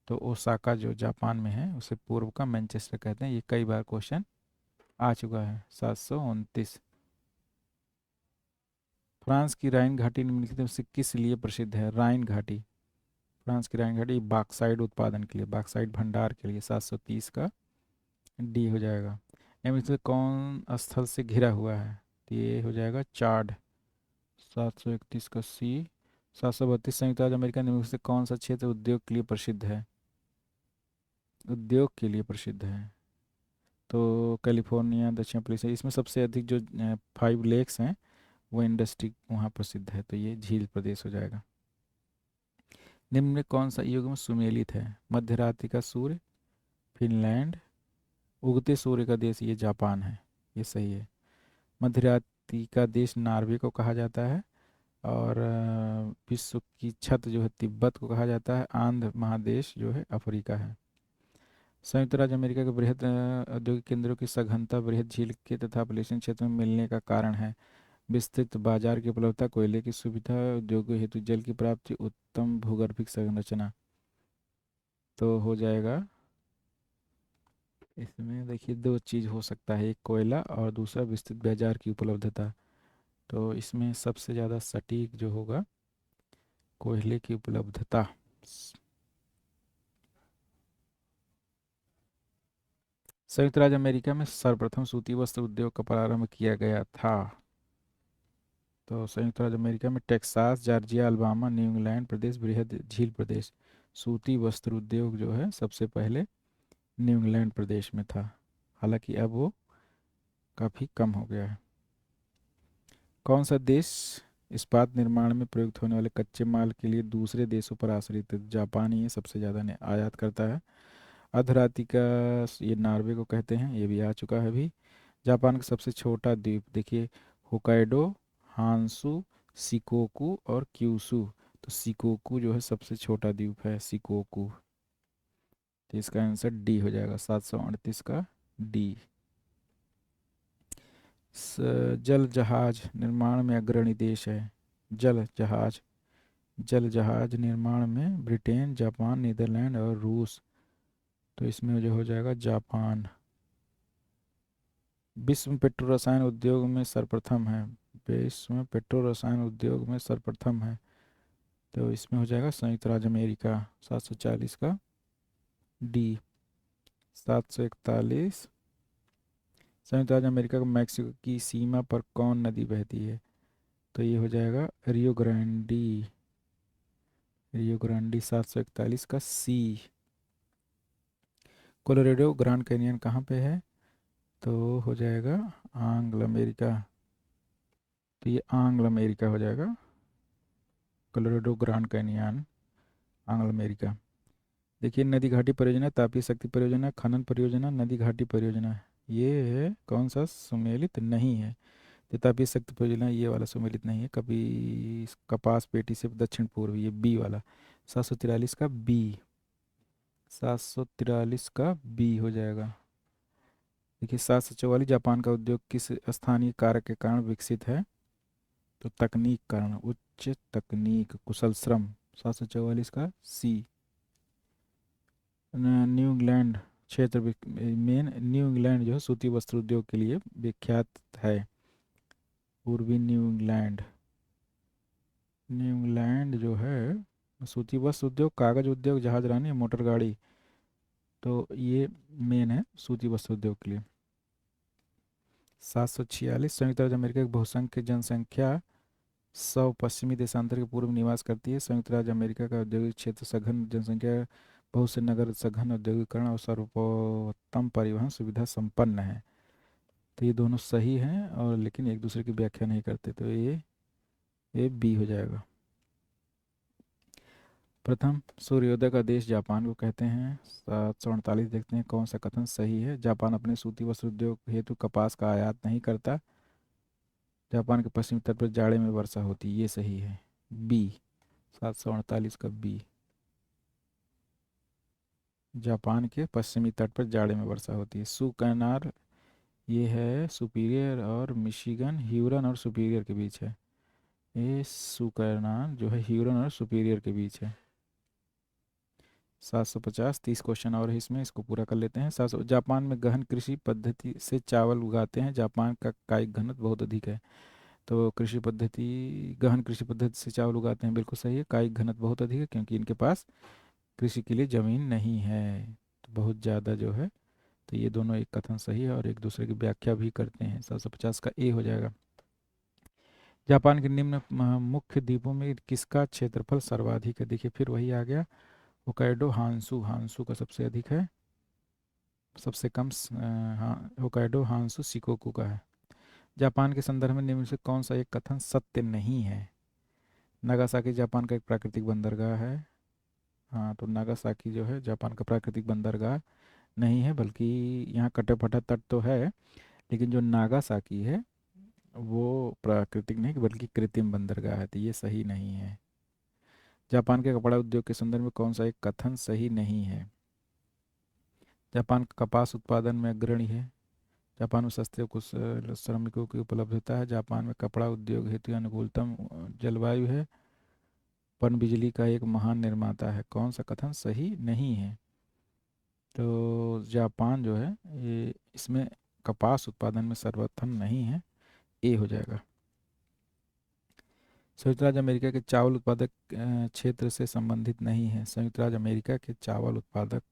[SPEAKER 1] तो ओसाका जो जापान में है उसे पूर्व का मैनचेस्टर कहते हैं, ये कई बार क्वेश्चन आ चुका है। 729, फ्रांस की राइन घाटी निम्नलिखित में से किस लिए प्रसिद्ध है? राइन घाटी, फ्रांस की राइन घाटी बॉक्साइट उत्पादन के लिए, बॉक्साइट भंडार के लिए। 730 का डी हो जाएगा। निम्न से कौन स्थल से घिरा हुआ है? तो ये हो जाएगा चाड। 731 का सी। 732, संयुक्त राज्य अमेरिका निम्न से कौन सा क्षेत्र उद्योग के लिए प्रसिद्ध है? उद्योग के लिए प्रसिद्ध है तो कैलिफोर्निया, दक्षिण पूर्व, इसमें सबसे अधिक जो 5 लेक्स हैं वो इंडस्ट्री वहाँ प्रसिद्ध है, तो ये झील प्रदेश हो जाएगा। निम्न में कौन सा युग में सुमेलित है? मध्य रात्रि का सूर्य, फिनलैंड, उगते सूर्य का देश, ये जापान है, ये सही है। मध्य रात्रि का देश नॉर्वे को कहा जाता है, और विश्व की छत जो है तिब्बत को कहा जाता है। आंध्र महादेश जो है अफ्रीका है। संयुक्त राज्य अमेरिका के बृहद औद्योगिक केंद्रों की सघनता बृहद झील के तथा पॉल्यूशन क्षेत्र में मिलने का कारण है। विस्तृत बाजार की उपलब्धता, कोयले की सुविधा, उद्योगों हेतु जल की प्राप्ति, उत्तम भूगर्भिक संरचना। तो हो जाएगा, इसमें देखिए दो चीज़ हो सकता है, एक कोयला और दूसरा विस्तृत बाजार की उपलब्धता। तो इसमें सबसे ज़्यादा सटीक जो होगा कोयले की उपलब्धता। संयुक्त राज्य अमेरिका में सर्वप्रथम सूती वस्त्र उद्योग का प्रारंभ किया गया था। तो संयुक्त राज्य अमेरिका में Texas, Georgia, Alabama, New England प्रदेश, बृहद झील प्रदेश। सूती वस्त्र उद्योग जो है सबसे पहले न्यू इंग्लैंड प्रदेश में था, हालांकि अब वो काफ़ी कम हो गया है। कौन सा देश इस्पात निर्माण में प्रयुक्त होने वाले कच्चे माल के लिए दूसरे देशों पर आश्रित है? जापान ही सबसे ज़्यादा आयात करता है। अधराति का, ये नॉर्वे को कहते हैं, ये भी आ चुका है अभी। जापान का सबसे छोटा द्वीप देखिए, होकाइडो, हांसू, सिकोकू और क्यूसू। तो सिकोकू जो है सबसे छोटा द्वीप है, सिकोकू। तो इसका आंसर डी हो जाएगा, 738 का डी। जल जहाज निर्माण में अग्रणी देश है। जल जहाज, जल जहाज निर्माण में ब्रिटेन, जापान, नीदरलैंड और रूस। तो इसमें जो हो जाएगा जापान। विश्व में पेट्रो रसायन उद्योग में सर्वप्रथम है। विश्व में पेट्रो रसायन उद्योग में सर्वप्रथम है, तो इसमें हो जाएगा संयुक्त राज्य अमेरिका। 740 का डी। 741, संयुक्त राज्य अमेरिका को मैक्सिको की सीमा पर कौन नदी बहती है? तो ये हो जाएगा रियो ग्रांडी, रियो ग्रांडी। 741 का सी। कोलोरेडो ग्रैंड कैनियन कहाँ पे है? तो हो जाएगा आंग्ल अमेरिका। तो ये आंग्ल अमेरिका हो जाएगा, कोलोरेडो ग्रैंड कैनियन आंग्ल अमेरिका। देखिए, नदी घाटी परियोजना, तापीय शक्ति परियोजना, खनन परियोजना, नदी घाटी परियोजना, ये है कौन सा सुमेलित नहीं है? तो तापीय शक्ति परियोजना ये वाला सुमेलित नहीं है। कभी कपास पेटी से दक्षिण पूर्व, ये बी वाला। 743 का बी। 743 का बी हो जाएगा। देखिए, 744, जापान का उद्योग किस स्थानीय कारक के कारण विकसित है? तो तकनीक कारण, उच्च तकनीक, कुशल श्रम। 744 का सी। न्यू इंग्लैंड क्षेत्र मेन न्यू इंग्लैंड जो है सूती वस्त्र उद्योग के लिए विख्यात है। पूर्वी न्यू इंग्लैंड, न्यू इंग्लैंड जो है सूती वस्त्र उद्योग, कागज उद्योग, जहाज रानी, मोटर गाड़ी। तो ये मेन है सूती वस्त्र उद्योग के लिए। 746, संयुक्त राज्य अमेरिका की बहुसंख्यक जनसंख्या 100 पश्चिमी देशांतर के पूर्व निवास करती है। संयुक्त राज्य अमेरिका का औद्योगिक क्षेत्र सघन जनसंख्या, बहुत से नगर, सघन औद्योगिकरण और सर्वोत्तम परिवहन सुविधा संपन्न है। तो ये दोनों सही हैं, और लेकिन एक दूसरे की व्याख्या नहीं करते, तो ये बी हो जाएगा। प्रथम सूर्योदय का देश जापान को कहते हैं। 748 देखते हैं कौन सा कथन सही है। जापान अपने सूती वस्त्र उद्योग हेतु कपास का आयात नहीं करता। जापान के पश्चिमी तट पर जाड़े में वर्षा होती, ये सही है। बी, 748 का बी। जापान के पश्चिमी तट पर जाड़े में वर्षा होती है। सुकैनार, ये है सुपीरियर और मिशिगन, ह्यूरन और सुपीरियर के बीच है। ये सुकैनार जो है ह्यूरन और सुपीरियर के बीच है। 750, 30 क्वेश्चन और है इसमें, इसको पूरा कर लेते हैं। 700, जापान में गहन कृषि पद्धति से चावल उगाते हैं। जापान का कायिक घनत्व बहुत अधिक है। तो कृषि पद्धति, गहन कृषि पद्धति से चावल उगाते हैं, बिल्कुल सही है। कायिक घनत्व बहुत अधिक है क्योंकि इनके पास कृषि के लिए जमीन नहीं है, तो बहुत ज़्यादा जो है। तो ये दोनों एक कथन सही है और एक दूसरे की व्याख्या भी करते हैं। 750 का ए हो जाएगा। जापान के निम्न मुख्य द्वीपों में किसका क्षेत्रफल सर्वाधिक है? देखिए फिर वही आ गया, होकाइडो, हांसू। हांसू का सबसे अधिक है। सबसे कम हाँ, होकाइडो, हांसू, शिकोकू का है। जापान के संदर्भ में निम्न से कौन सा एक कथन सत्य नहीं है? नागासाकी जापान का एक प्राकृतिक बंदरगाह है। हाँ, तो नागासाकी जो है जापान का प्राकृतिक बंदरगाह नहीं है, बल्कि यहाँ कटे फटा तट तो है, लेकिन जो नागासाकी है वो प्राकृतिक नहीं बल्कि कृत्रिम बंदरगाह है, तो ये सही नहीं है। जापान के कपड़ा उद्योग के संदर्भ में कौन सा एक कथन सही नहीं है? जापान कपास उत्पादन में अग्रणी है। जापान में सस्ते कुशल श्रमिकों की उपलब्धता है। जापान में कपड़ा उद्योग हेतु अनुकूलतम जलवायु है। पनबिजली का एक महान निर्माता है। कौन सा कथन सही नहीं है? तो जापान जो है ये इसमें कपास उत्पादन में सर्वप्रथम नहीं है, ए हो जाएगा। संयुक्त राज्य अमेरिका के चावल उत्पादक क्षेत्र से संबंधित नहीं है। संयुक्त राज्य अमेरिका के चावल उत्पादक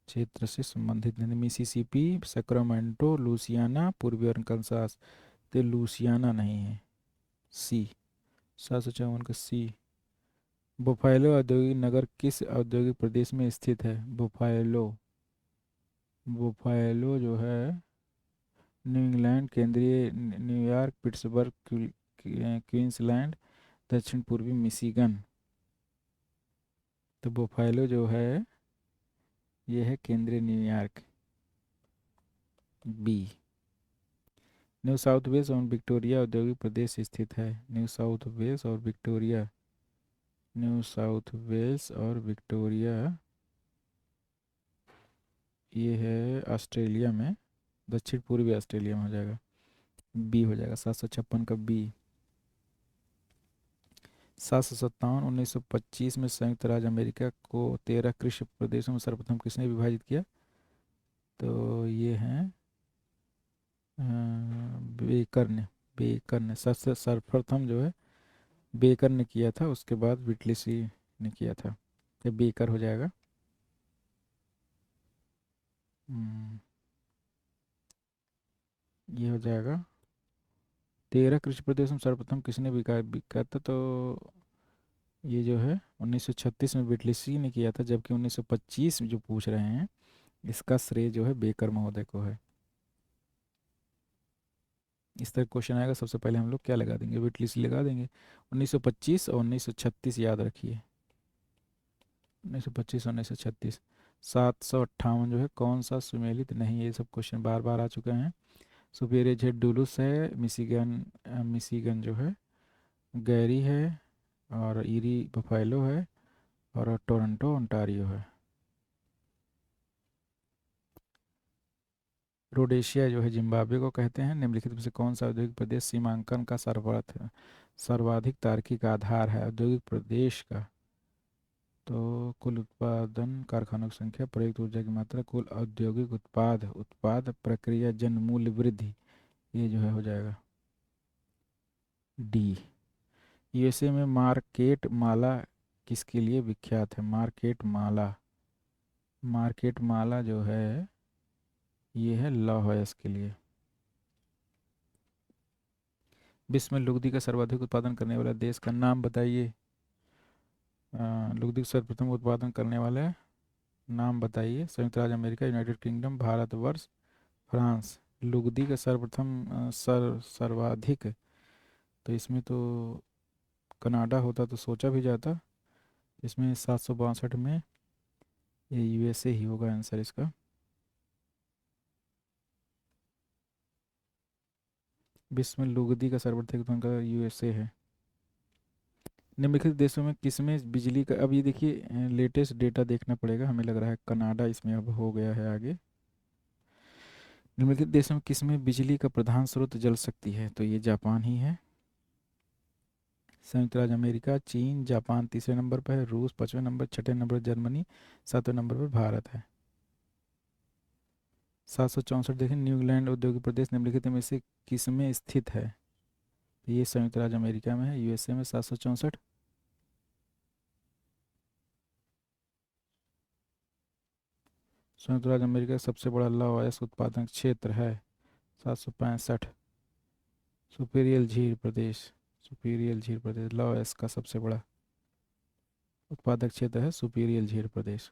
[SPEAKER 1] क्षेत्र से संबंधित नहीं। मिसिसिपी, सैक्रामेंटो, लुसियाना, पूर्वी अरकानसास, तो लुसियाना नहीं है, सी। 754 का सी। बुफालो औद्योगिक नगर किस औद्योगिक प्रदेश में स्थित है? बुफालो, बुफालो जो है न्यू इंग्लैंड, केंद्रीय न्यूयॉर्क, पिट्सबर्ग, क्वींसलैंड, दक्षिण पूर्वी मिशिगन। तो बुफालो जो है ये है केंद्रीय New York, B. New South Wales और विक्टोरिया औद्योगिक प्रदेश स्थित है। न्यू साउथ वेल्स और विक्टोरिया, न्यू साउथ वेल्स और विक्टोरिया ये है ऑस्ट्रेलिया में, दक्षिण पूर्वी ऑस्ट्रेलिया में हो जाएगा, बी हो जाएगा। 756 का बी। 757, 1925 में संयुक्त राज्य अमेरिका को 13 कृषि प्रदेशों में सर्वप्रथम किसने विभाजित किया? तो ये हैं बेकर ने। बेकर ने सबसे सर्वप्रथम जो है बेकर ने किया था, उसके बाद विटलिसी ने किया था। ये बेकर हो जाएगा। हम्म, ये हो जाएगा। 13 कृषि प्रदेशों में सर्वप्रथम किसने विकास था? तो ये जो है 1936 में विटलिसी ने किया था, जबकि 1925 में जो पूछ रहे हैं इसका श्रेय जो है बेकर महोदय को है। इस तरह क्वेश्चन आएगा, सबसे पहले हम लोग क्या लगा देंगे? विटलिसी लगा देंगे। 1925 और 1936 याद रखिए, 1925 और 1936। 758 जो है कौन सा सुमेलित नहीं है? ये सब क्वेश्चन बार बार आ चुके हैं। सुपेरियर जेड डुलुस है। मिशिगन, मिशिगन जो है गैरी है, और ईरी बफेलो है, और टोरंटो ओंटारियो है। रोडेशिया जो है जिम्बाब्वे को कहते हैं। निम्नलिखित में से कौन सा औद्योगिक प्रदेश सीमांकन का सर्वाधिक तार्किक आधार है? औद्योगिक प्रदेश का, तो कुल उत्पादन, कारखानों की संख्या, प्रयुक्त ऊर्जा की मात्रा, कुल औद्योगिक उत्पाद, उत्पाद प्रक्रिया जन मूल्य वृद्धि, ये जो है हो जाएगा डी। यूएसए में मार्केट माला किसके लिए विख्यात है? मार्केट माला, मार्केट माला जो है ये है लौह के लिए। विश्व में लुगदी का सर्वाधिक उत्पादन करने वाला देश का नाम बताइए। लुगदी का सर्वप्रथम उत्पादन करने वाले नाम बताइए। संयुक्त राज्य America, United kingdom, Bharatvarsh, France. लुगदी का सर्वप्रथम सर्वाधिक, तो इसमें तो कनाडा होता तो सोचा भी जाता, इसमें 762 में ये यूएसए ही होगा आंसर इसका। विश्व में लुगदी का सर्वाधिक उत्पादन का यूएसए है। निम्नलिखित देशों में किसमें बिजली का, अब ये देखिए लेटेस्ट डेटा देखना पड़ेगा, हमें लग रहा है कनाडा इसमें अब हो गया है आगे। निम्नलिखित देशों में किसमें बिजली का प्रधान स्रोत जल शक्ति है, तो ये जापान ही है। संयुक्त राज्य अमेरिका, चीन, जापान तीसरे नंबर पर है, रूस पाँचवें नंबर, छठे नंबर जर्मनी, सातवें नंबर पर भारत है। 764 देखें, न्यूजीलैंड औद्योगिक प्रदेश निम्नलिखित में से किसमें स्थित है, ये संयुक्त राज्य अमेरिका में है, यूएसए में 764। संयुक्त राज्य अमेरिका का सबसे बड़ा लौह अयस्क उत्पादन क्षेत्र है 765। सुपीरियल झील प्रदेश, सुपीरियल झील प्रदेश लौह अयस्क का सबसे बड़ा उत्पादक क्षेत्र है सुपीरियल झील प्रदेश।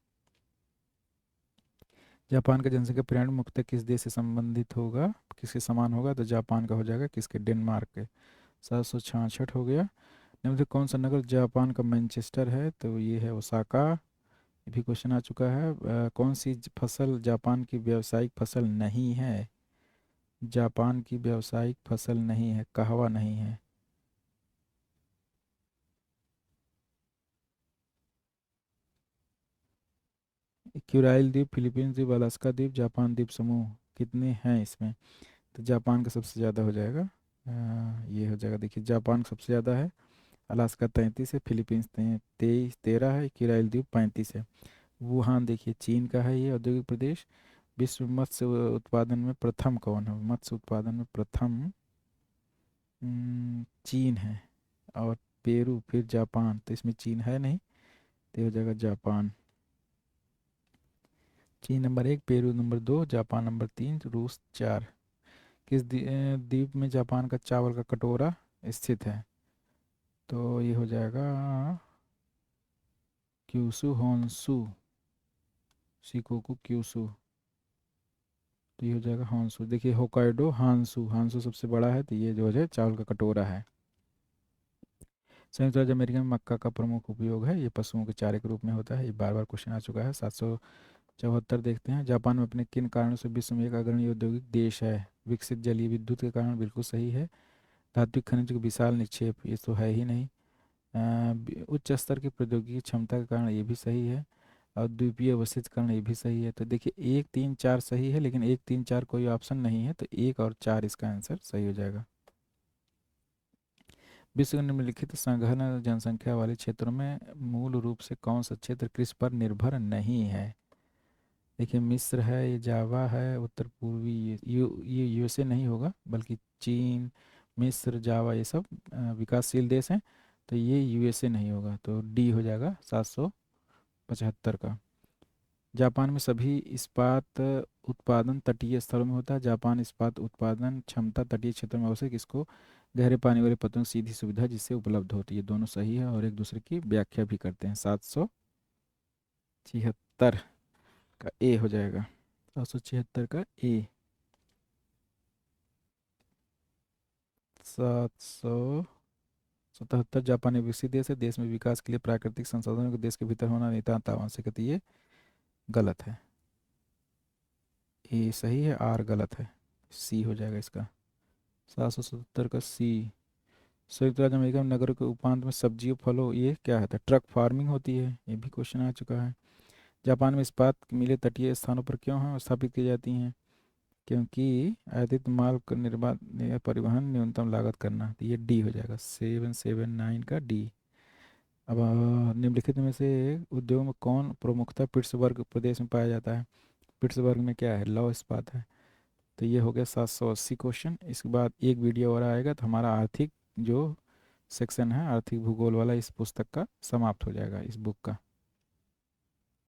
[SPEAKER 1] जापान का जनसंख्या पिरामिड मुख्यतः किस देश से संबंधित होगा, किसके समान होगा, तो जापान का हो जाएगा, किसके, डेनमार्क के। 766 हो गया। निम्न से कौन सा नगर जापान का मैनचेस्टर है, तो ये है ओसाका। ये भी क्वेश्चन आ चुका है। कौन सी फसल जापान की व्यावसायिक फसल नहीं है, जापान की व्यावसायिक फसल नहीं है, कहवा नहीं है। क्यूराइल द्वीप, फिलीपींस द्वीप, अलास्का द्वीप, जापान द्वीप समूह कितने हैं इसमें, तो जापान का सबसे ज़्यादा हो जाएगा। ये हो जाएगा, देखिए जापान सबसे ज़्यादा है, अलास्का 33 है, फिलीपींस 13 है, क्यूराइल द्वीप 35 है। वुहान देखिए चीन का है ये औद्योगिक प्रदेश। विश्व में मत्स्य उत्पादन में प्रथम कौन है, मत्स्य उत्पादन में प्रथम चीन है, और पेरू फिर जापान, तो इसमें चीन है नहीं, तो ये हो जाएगा जापान। चीन number 1, Peru number 2, Japan number 3, रूस 4। किस द्वीप में जापान का चावल का कटोरा स्थित है, तो ये हो जाएगा क्यूसू होन्सू, शिकोकू क्यूसू, तो ये हो जाएगा हांसू। देखिए होकाइडो हांसू, हांसू सबसे बड़ा है, तो ये जो है चावल का कटोरा है। संयुक्त राज्य अमेरिका में मक्का का प्रमुख उपयोग है, ये पशुओं के चारे के रूप में होता है, ये बार बार क्वेश्चन आ चुका है। 774 देखते हैं, जापान में अपने किन कारणों से विश्व में एक अग्रणी औद्योगिक देश है, विकसित जलीय विद्युत के कारण, बिल्कुल सही है। धात्विक खनिज के विशाल निक्षेप, ये तो है ही नहीं। उच्च स्तर की प्रौद्योगिकी क्षमता के कारण, ये भी सही है। और द्वीपीय अवस्थित कारण, ये भी सही है। तो देखिए 1 3 4 सही है, लेकिन 1 3 4 कोई ऑप्शन नहीं है, तो 1 और 4 इसका आंसर सही हो जाएगा। विश्व के निम्नलिखित संघन जनसंख्या वाले क्षेत्रों में मूल रूप से कौन सा क्षेत्र कृषि पर निर्भर नहीं है, देखिए मिस्र है, ये जावा है, उत्तर पूर्वी ये यूएसए नहीं होगा, बल्कि चीन, मिस्र, जावा ये सब विकासशील देश हैं, तो ये यूएसए नहीं होगा, तो डी हो जाएगा 775 का। जापान में सभी इस्पात उत्पादन तटीय स्थलों में होता है, जापान इस्पात उत्पादन क्षमता तटीय क्षेत्रों में आवश्यक, इसको गहरे पानी वाले पत्तों की सीधी सुविधा जिससे उपलब्ध होती है, दोनों सही है और एक दूसरे की व्याख्या भी करते हैं। 776 का ए हो जाएगा, 776 का ए। 777 जापान एक विकसित देश है, देश में विकास के लिए प्राकृतिक संसाधनों को देश के भीतर होना नितांत आवश्यक है, ये गलत है। ए सही है, आर गलत है, सी हो जाएगा इसका। 777 का सी। संयुक्त राज्य अमेरिका में नगरों के उपांत में सब्जियों फलों, ये क्या है, ट्रक फार्मिंग होती है, ये भी क्वेश्चन आ चुका है। जापान में इस्पात की मिलें तटीय स्थानों पर क्यों हैं स्थापित की जाती हैं, क्योंकि आयातित माल का निर्बाध परिवहन न्यूनतम लागत करना, तो ये डी हो जाएगा, 779 का डी। अब निम्नलिखित में से उद्योग में कौन प्रमुखता पिट्सबर्ग प्रदेश में पाया जाता है, पिट्सबर्ग में क्या है, लौह इस्पात है, तो ये हो गया 780 क्वेश्चन। इसके बाद एक वीडियो और आएगा, तो हमारा आर्थिक जो सेक्शन है, आर्थिक भूगोल वाला, इस पुस्तक का समाप्त हो जाएगा, इस बुक का।